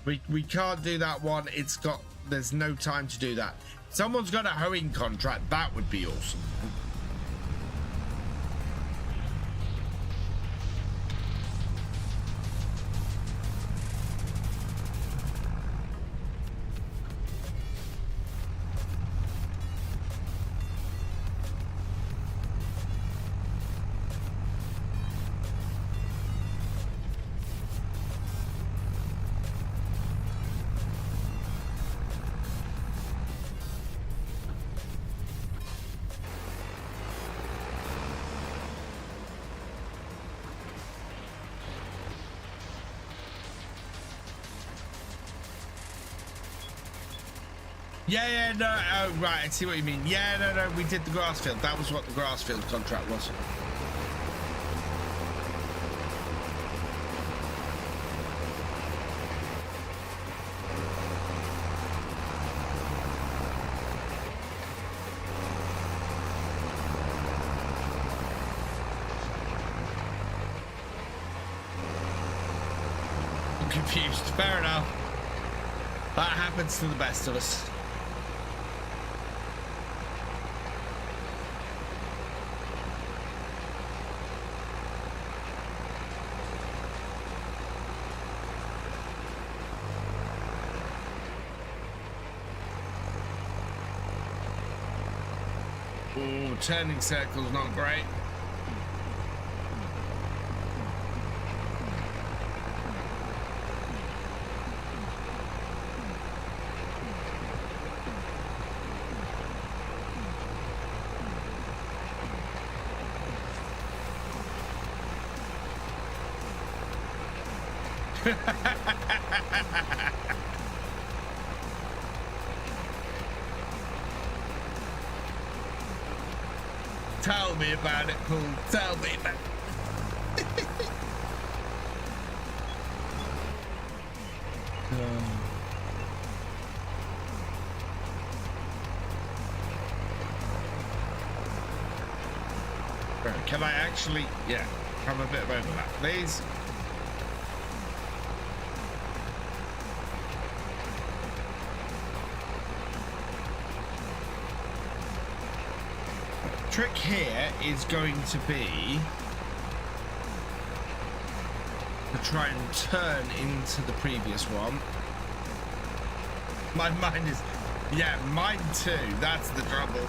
We can't do that one. There's no time to do that. Someone's got a hoeing contract. That would be awesome. Yeah, no, oh, right, I see what you mean. Yeah, no, we did the grass field. That was what the grass field contract was. I'm confused. Fair enough. That happens to the best of us. Oh, turning circle's not great. Tell me about it, Paul. Tell me about it. Right, can I actually, yeah, have a bit of overlap, please? Trick here is going to be to try and turn into the previous one. My mind is, yeah, mine too. That's the trouble.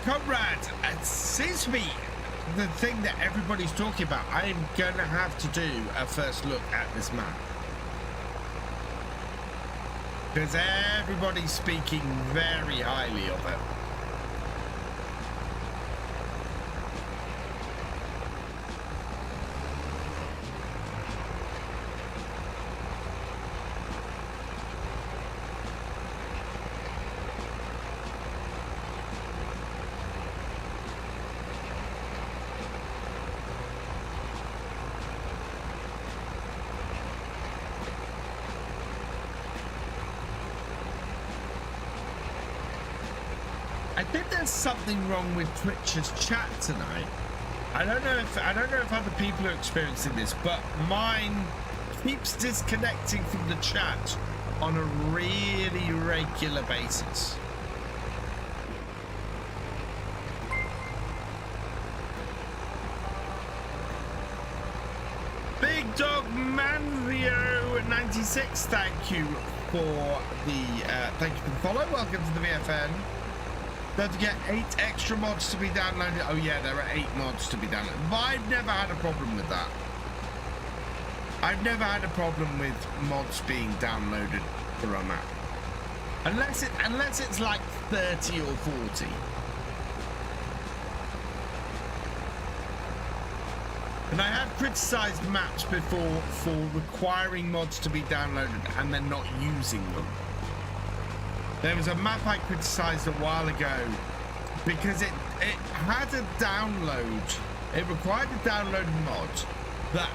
Comrade, it seems to be the thing that everybody's talking about. I'm going to have to do a first look at this map. Because everybody's speaking very highly of it. I think there's something wrong with Twitch's chat tonight. I don't know if other people are experiencing this, but mine keeps disconnecting from the chat on a really regular basis. Big Dog Manrio 96, thank you for the follow. Welcome to the VFN. Don't forget 8 extra mods to be downloaded. Oh yeah, there are 8 mods to be downloaded. But I've never had a problem with that. I've never had a problem with mods being downloaded for a map. Unless it's like 30 or 40. And I have criticized maps before for requiring mods to be downloaded and then not using them. There was a map I criticized a while ago because it had a download. It required a download mod that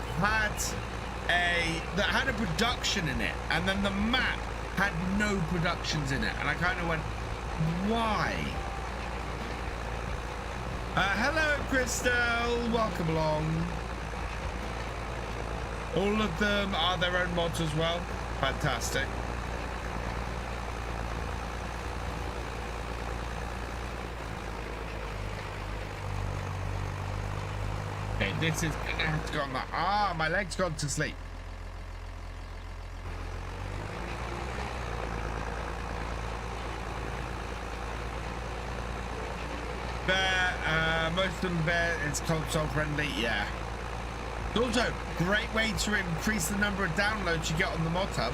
had a production in it, and then the map had no productions in it, and I kind of went, why? Hello, Crystal. Welcome along. All of them are their own mods as well. Fantastic. Okay, this is gonna have to go on that. Ah, my leg's gone to sleep. Bear, most of them bear is console friendly, yeah. Also, great way to increase the number of downloads you get on the mod hub.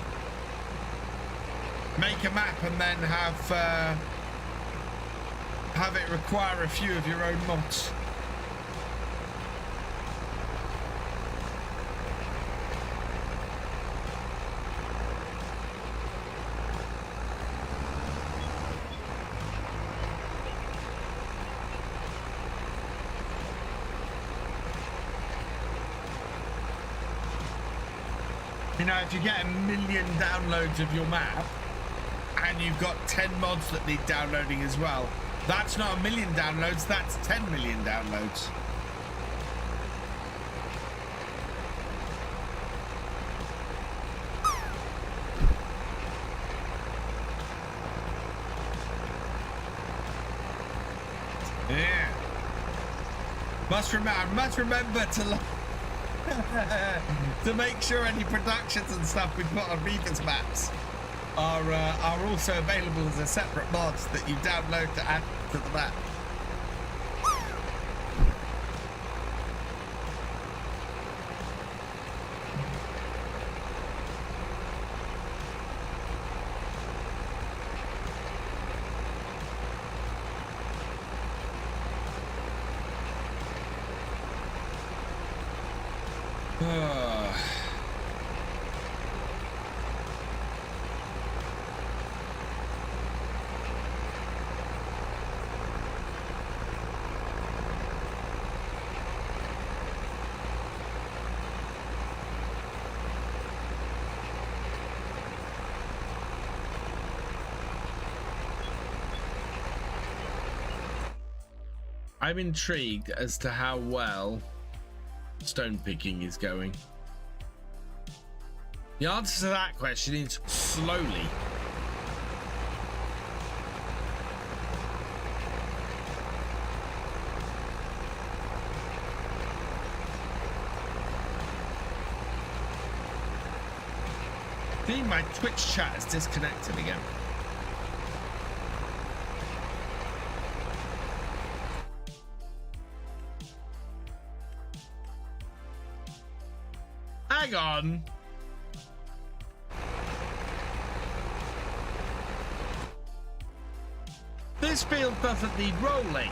Make a map and then have have it require a few of your own mods. You know, if you get 1 million downloads of your map and you've got 10 mods that need downloading as well, that's not 1 million downloads, that's 10 million downloads. Yeah. Must remember to to make sure any productions and stuff we put on Reaper's maps are also available as a separate mod that you download to add to the map. I'm intrigued as to how well stone picking is going. The answer to that question is slowly. See, my Twitch chat is disconnected again. Hang on. This field doesn't need rolling.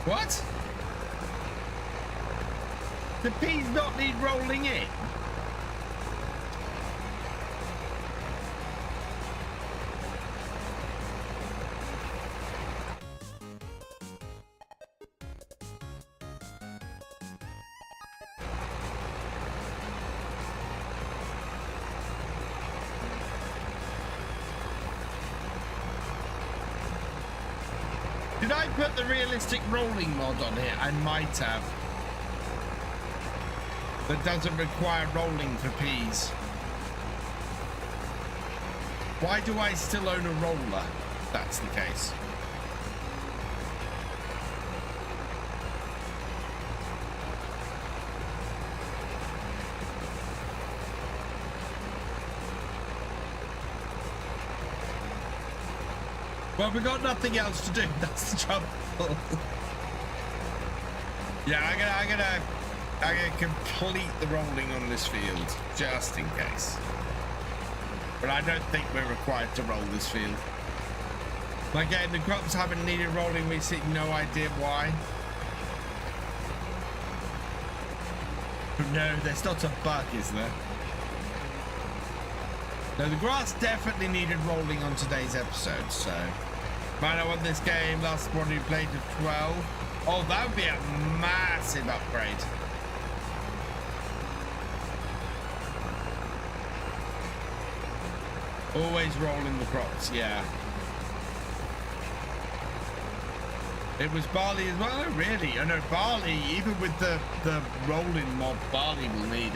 What? The peas not need rolling in? Did I put the realistic rolling mod on here? I might have. That doesn't require rolling for peas. Why do I still own a roller? That's the case. Well, we got nothing else to do. That's the trouble. Yeah, I'm gonna complete the rolling on this field just in case. But I don't think we're required to roll this field. Again, the crops haven't needed rolling. We see no idea why. No, there's not a bug, is there? No, the grass definitely needed rolling on today's episode, so. Man, I won this game. Last one we played to 12. Oh, that would be a massive upgrade. Always rolling the crops, yeah. It was barley as well, oh, really? I know barley, even with the rolling mod, barley will need,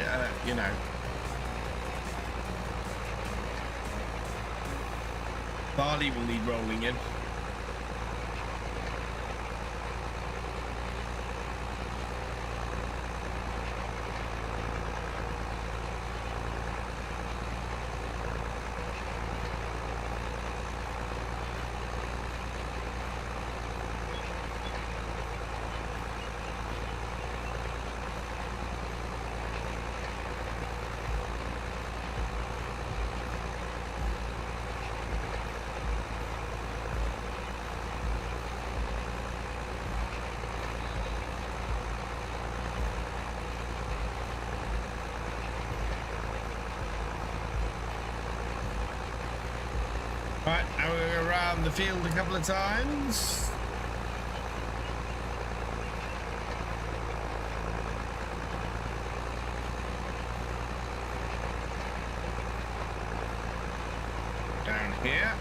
you know. Barley will need rolling in. Right, now we're going to go around the field a couple of times. Down here.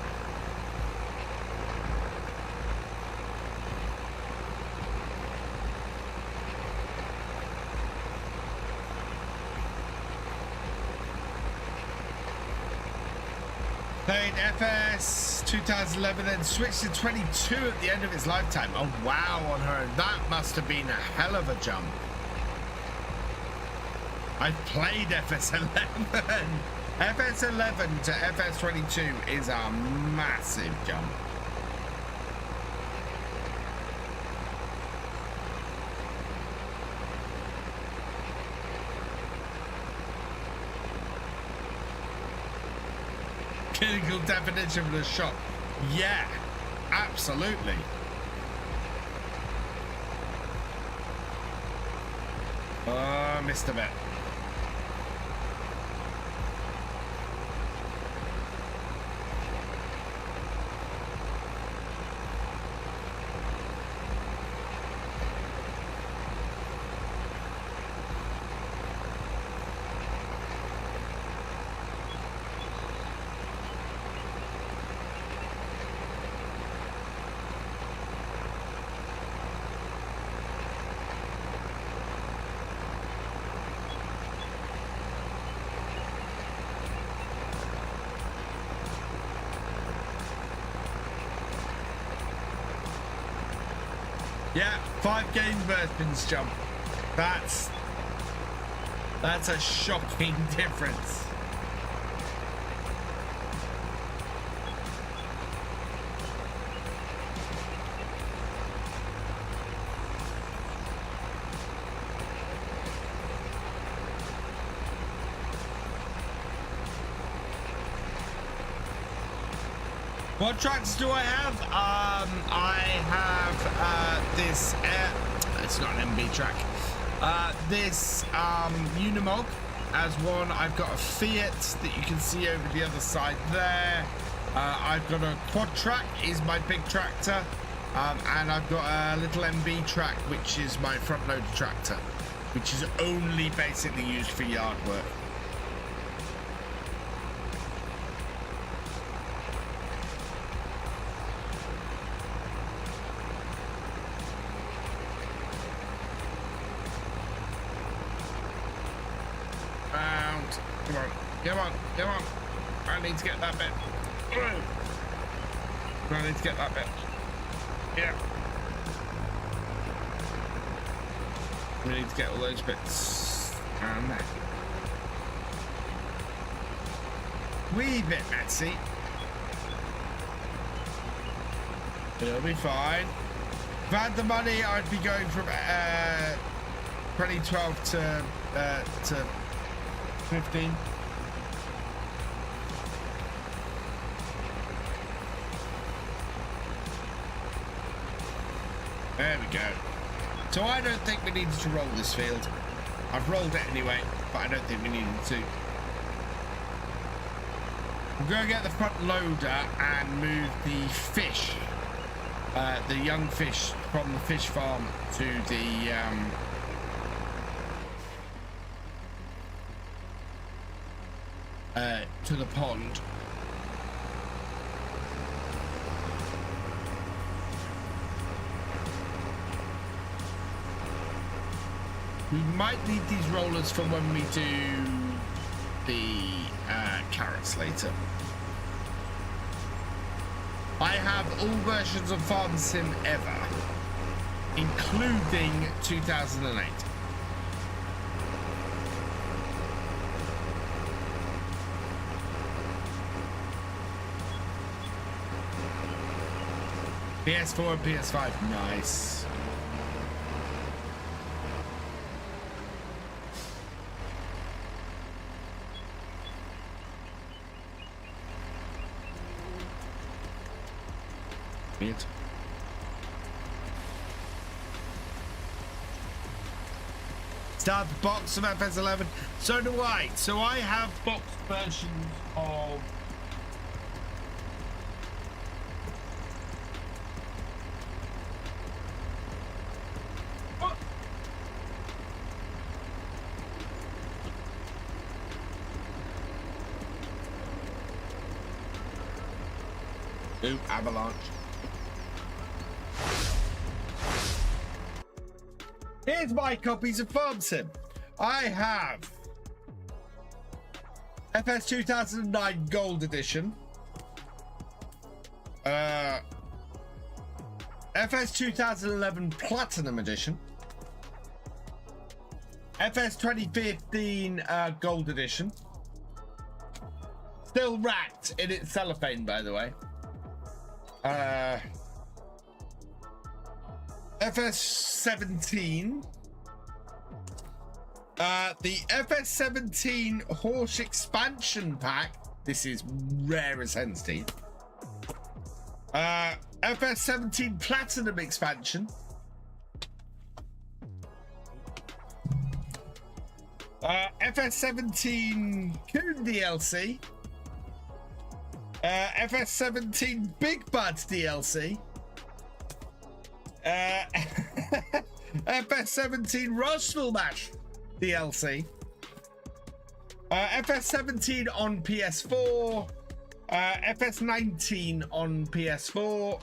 Played FS 2011, then switched to 22 at the end of its lifetime. Oh wow, on her. That must have been a hell of a jump. I played FS 11. FS 11 to FS 22 is a massive jump. Clinical definition of the shot. Yeah, absolutely. Oh, missed a bit. Yeah, 5 game burst jump. That's a shocking difference. What tracks do I have? I have this, it's not an MB track. This Unimog as one. I've got a Fiat that you can see over the other side there. I've got a quad track, is my big tractor. And I've got a little MB track, which is my front loader tractor, which is only basically used for yard work. Come on. I need to get that bit. I need to get that bit. Yeah. We need to get all those bits. And there. Wee bit messy. It'll be fine. If I had the money, I'd be going from 2012 to 15. There we go. So I don't think we needed to roll this field. I've rolled it anyway, but I don't think we needed to. We're going to get the front loader and move the fish, the young fish from the fish farm to the pond. We might need these rollers for when we do the carrots later. I have all versions of Farm Sim ever, including 2008. PS4 and PS5, nice. Weird. Start the box of FS11. So do I. So I have box versions of Ooh, avalanche. Here's my copies of Farm Sim. I have FS 2009 Gold Edition, FS 2011 Platinum Edition, FS 2015 Gold Edition, still wrapped in its cellophane, by the way. FS 17, the FS 17 Horse Expansion Pack. This is rare as hen's teeth. FS 17 Platinum Expansion. FS 17 Coon DLC. FS 17 Big Bud DLC. FS 17 Roswell Match DLC. FS 17 on PS4. FS 19 on PS4.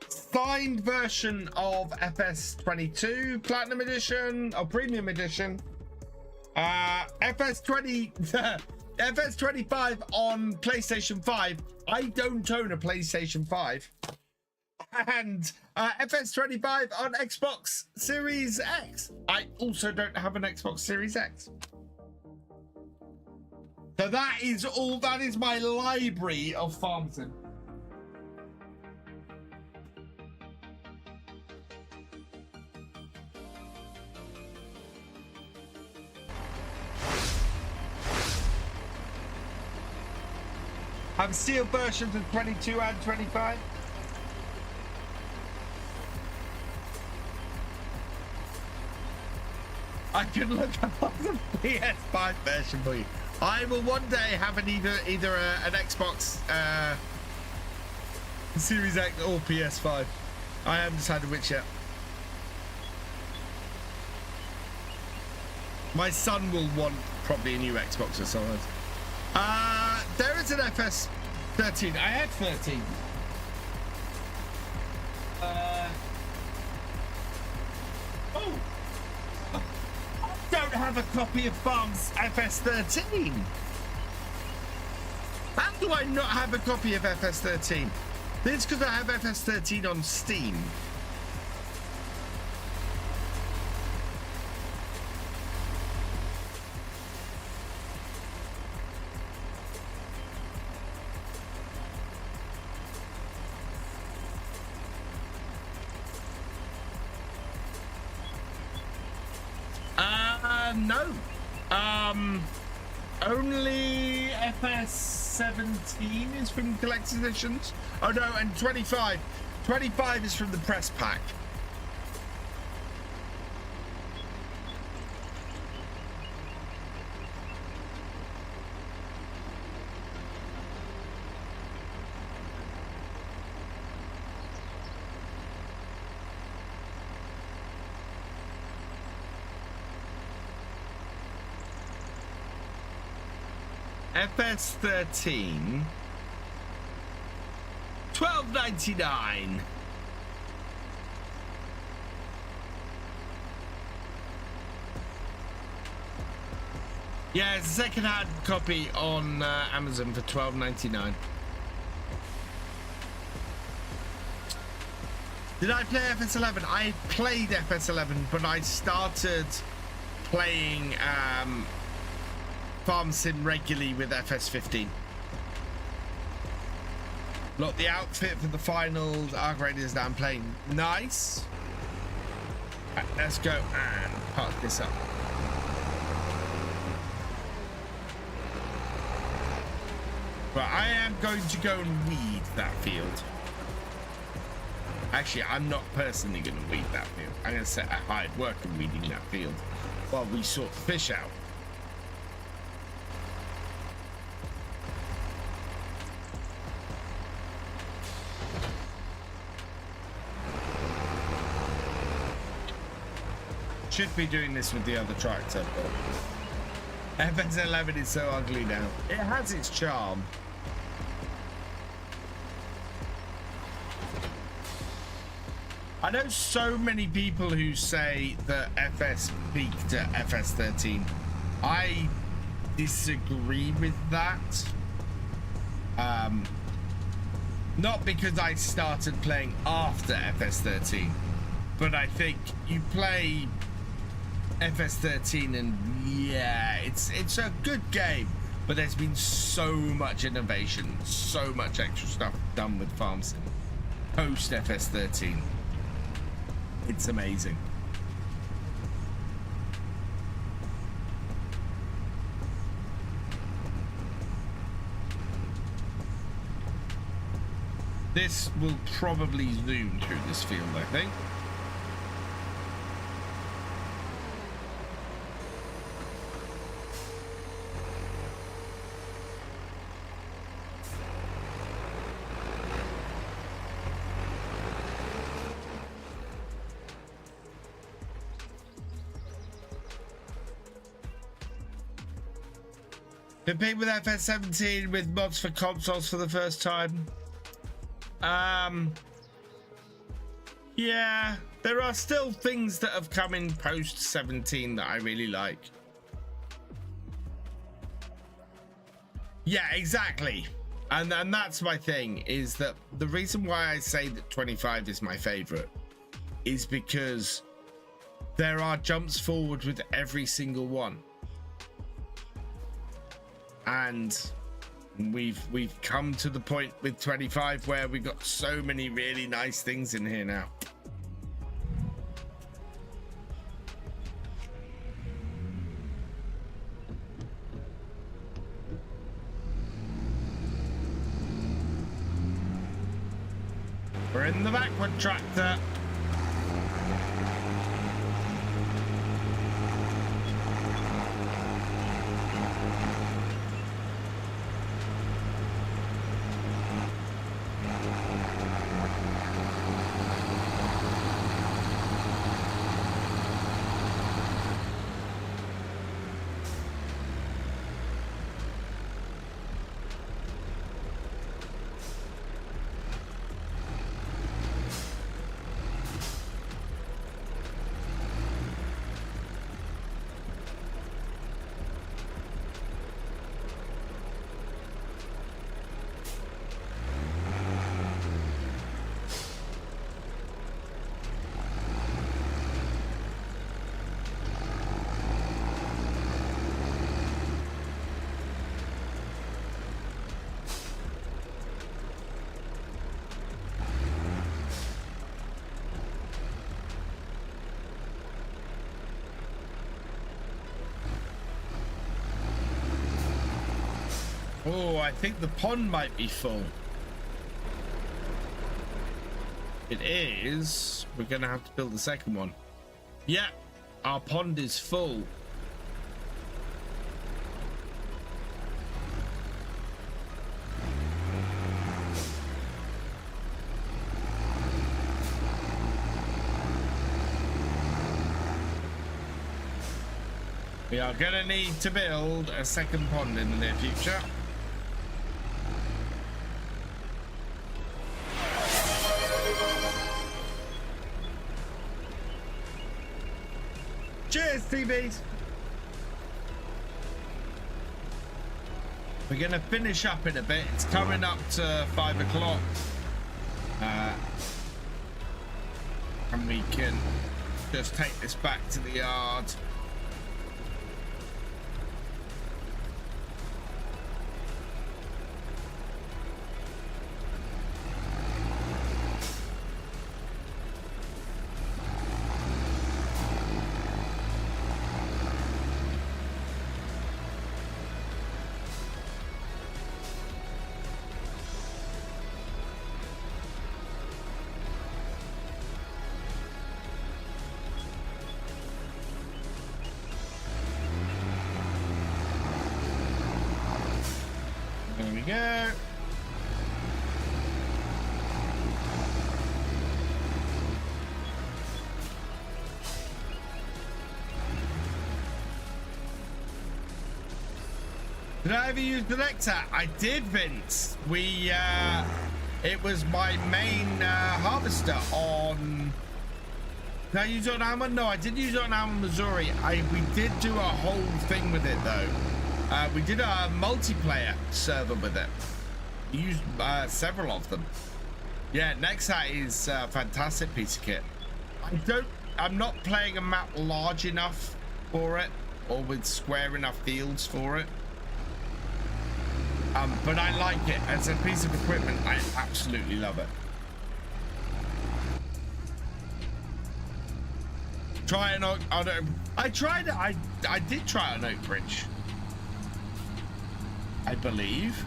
Signed version of FS 22 Platinum Edition or Premium Edition. FS 20 FS 25 on PlayStation 5. I don't own a PlayStation 5. And FS 25 on Xbox Series X. I also don't have an Xbox Series X. So that is all. That is my library of Farm Sim. Have sealed versions of 22 and 25. I can look up on the PS5 version for you. I will one day have an either an Xbox Series X or PS5. I haven't decided which yet. My son will want probably a new Xbox or something. There is an FS 13. I had 13. Oh. I don't have a copy of Farm's FS 13. How do I not have a copy of FS 13? It's because I have FS 13 on Steam. No. Only FS 17 is from collector's editions. Oh no, and 25. 25 is from the press pack. FS 13, $12.99. Yeah, it's a second-hand copy on Amazon for $12.99. Did I play FS11? I played FS11, but I started playing Farm Sim regularly with FS15. Look, the outfit for the finals, our grade is now playing. Nice. Right, let's go and park this up. But I am going to go and weed that field. Actually, I'm not personally going to weed that field. I'm going to set a hard work in weeding that field while we sort the fish out. Should be doing this with the other tractor, but FS11 is so ugly now. It has its charm. I know so many people who say that FS peaked at FS13. I disagree with that. Not because I started playing after FS13, but I think you play FS13 and yeah, it's a good game, but there's been so much innovation, so much extra stuff done with farm sim post FS13. It's amazing. This will probably zoom through this field, I think. Compete with FS17 with mods for consoles for the first time. Yeah, there are still things that have come in post 17 that I really like. Yeah, exactly. And that's my thing, is that the reason why I say that 25 is my favorite is because there are jumps forward with every single one. And we've come to the point with 25 where we got so many really nice things in here now. We're in the backward tractor. Oh, I think the pond might be full. It is. We're gonna have to build the second one. Yeah, our pond is full. We are gonna need to build a second pond in the near future. Cheers, TVs. We're gonna finish up in a bit. It's coming up to 5 o'clock. And we can just take this back to the yard. There we go. Did I ever use the Lecter? I did, Vince. We It was my main harvester on... Did I use it on Alma? No, I didn't use it on Alma, Missouri. We did do a whole thing with it, though. We did a multiplayer server with it. We used several of them. Yeah, Nexat is a fantastic piece of kit. I'm not playing a map large enough for it, or with square enough fields for it. But I like it as a piece of equipment. I absolutely love it. Try an oak. I tried it. I did try an oak bridge, I believe.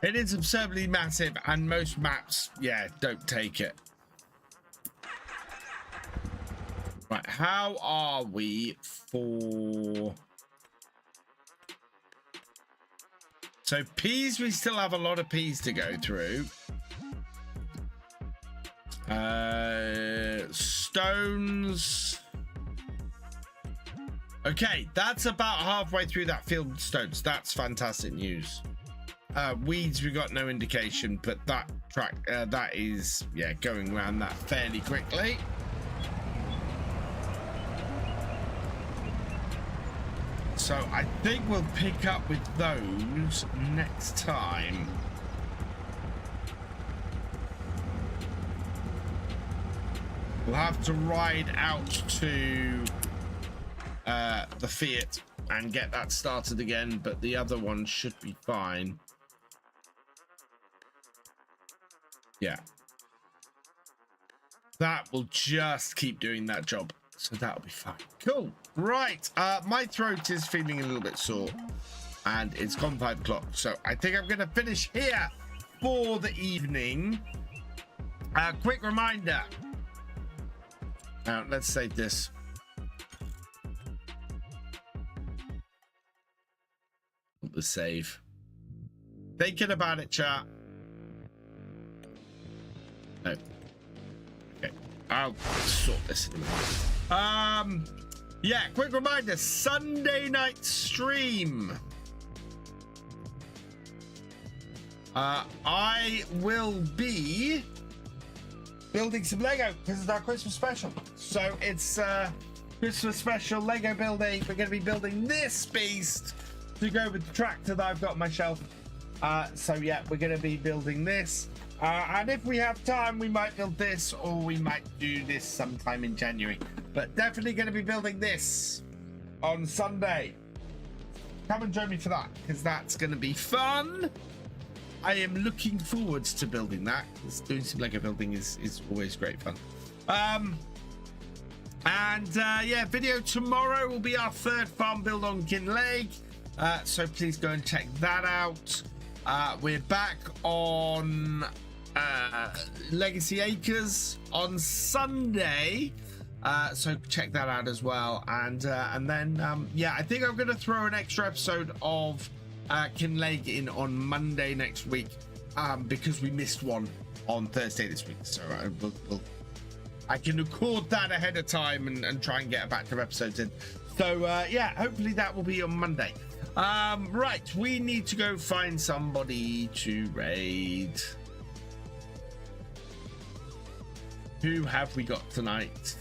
It is absurdly massive, and most maps, yeah, don't take it. Right, how are we for... So peas, we still have a lot of peas to go through. Stones. Okay, that's about halfway through that field of stones. That's fantastic news. Weeds, we got no indication, but that track that is, yeah, going around that fairly quickly. So I think we'll pick up with those next time. We'll have to ride out to the Fiat and get that started again, but the other one should be fine. Yeah, that will just keep doing that job, so that'll be fine. Cool. Right, my throat is feeling a little bit sore, and it's gone 5 o'clock, so I think I'm gonna finish here for the evening. Quick reminder. Now let's save this. The save. Thinking about it, chat. No. Okay. I'll sort this in a minute. Yeah, quick reminder, Sunday night stream. I will be building some Lego because it's our Christmas special. So it's Christmas special Lego building. We're going to be building this beast to go with the tractor that I've got on my shelf. So yeah, we're going to be building this. And if we have time, we might build this, or we might do this sometime in January. But definitely going to be building this on Sunday. Come and join me for that, because that's going to be fun. I am looking forward to building that, because doing some Lego building is always great fun. Yeah, video tomorrow will be our 3rd farm build on Kinleg. So please go and check that out. We're back on Legacy Acres on Sunday, so check that out as well. And then yeah, I think I'm gonna throw an extra episode of Kinleg in on Monday next week, because we missed one on Thursday this week, so I can record that ahead of time and try and get a batch of episodes in. So yeah, hopefully that will be on Monday. Right, we need to go find somebody to raid. Who have we got tonight?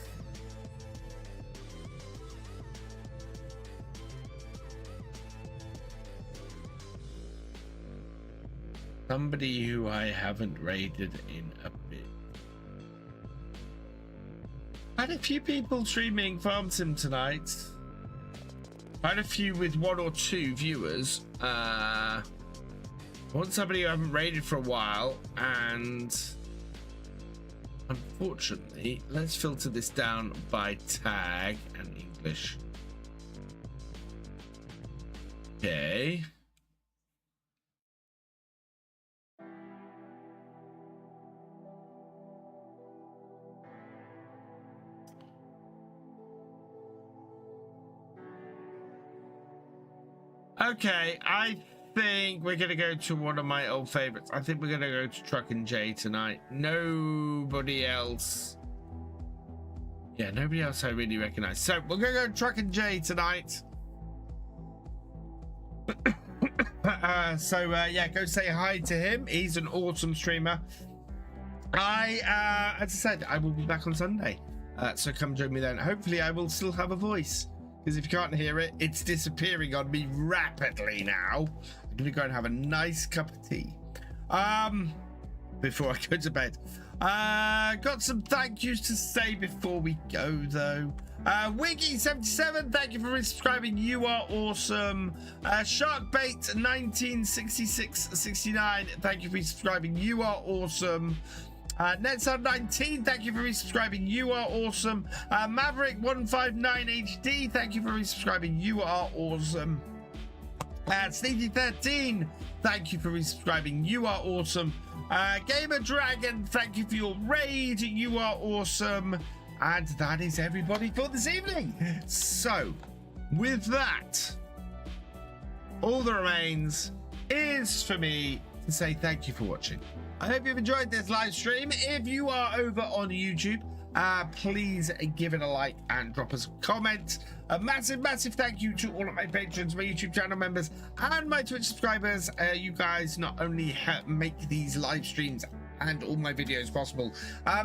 Somebody who I haven't raided in a bit. Had a few people streaming Farm Sim tonight. Quite a few with 1 or 2 viewers. I want somebody who I haven't raided for a while, and unfortunately, let's filter this down by tag and English. Okay. Okay, I think we're gonna go to one of my old favorites. I think we're gonna go to Truck and J tonight. Nobody else. Yeah, nobody else I really recognize. So we're gonna go to Truck and J tonight. Yeah, go say hi to him. He's an awesome streamer. As I said, I will be back on Sunday. So come join me then. Hopefully I will still have a voice, because if you can't hear it, it's disappearing on me rapidly now. I'm gonna go and have a nice cup of tea before I go to bed. Got some thank yous to say before we go though. Wiggy77, thank you for resubscribing, you are awesome. Sharkbait 196669, thank you for resubscribing, you are awesome. Netsound19, thank you for resubscribing, you are awesome. Maverick159HD, thank you for resubscribing, you are awesome. Sneaky13, thank you for resubscribing, you are awesome. Gamer Dragon, thank you for your raid, you are awesome. And that is everybody for this evening. So with that, all that remains is for me to say thank you for watching. I hope you've enjoyed this live stream. If you are over on YouTube, please give it a like and drop us a comment. A massive thank you to all of my patrons, my YouTube channel members, and my Twitch subscribers. You guys not only help make these live streams and all my videos possible,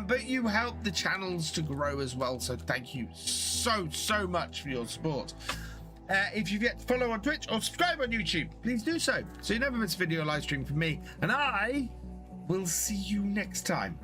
but you help the channels to grow as well. So thank you so much for your support. If you've yet to follow on Twitch or subscribe on YouTube, please do so you never miss a video or live stream from me, and I will see you next time.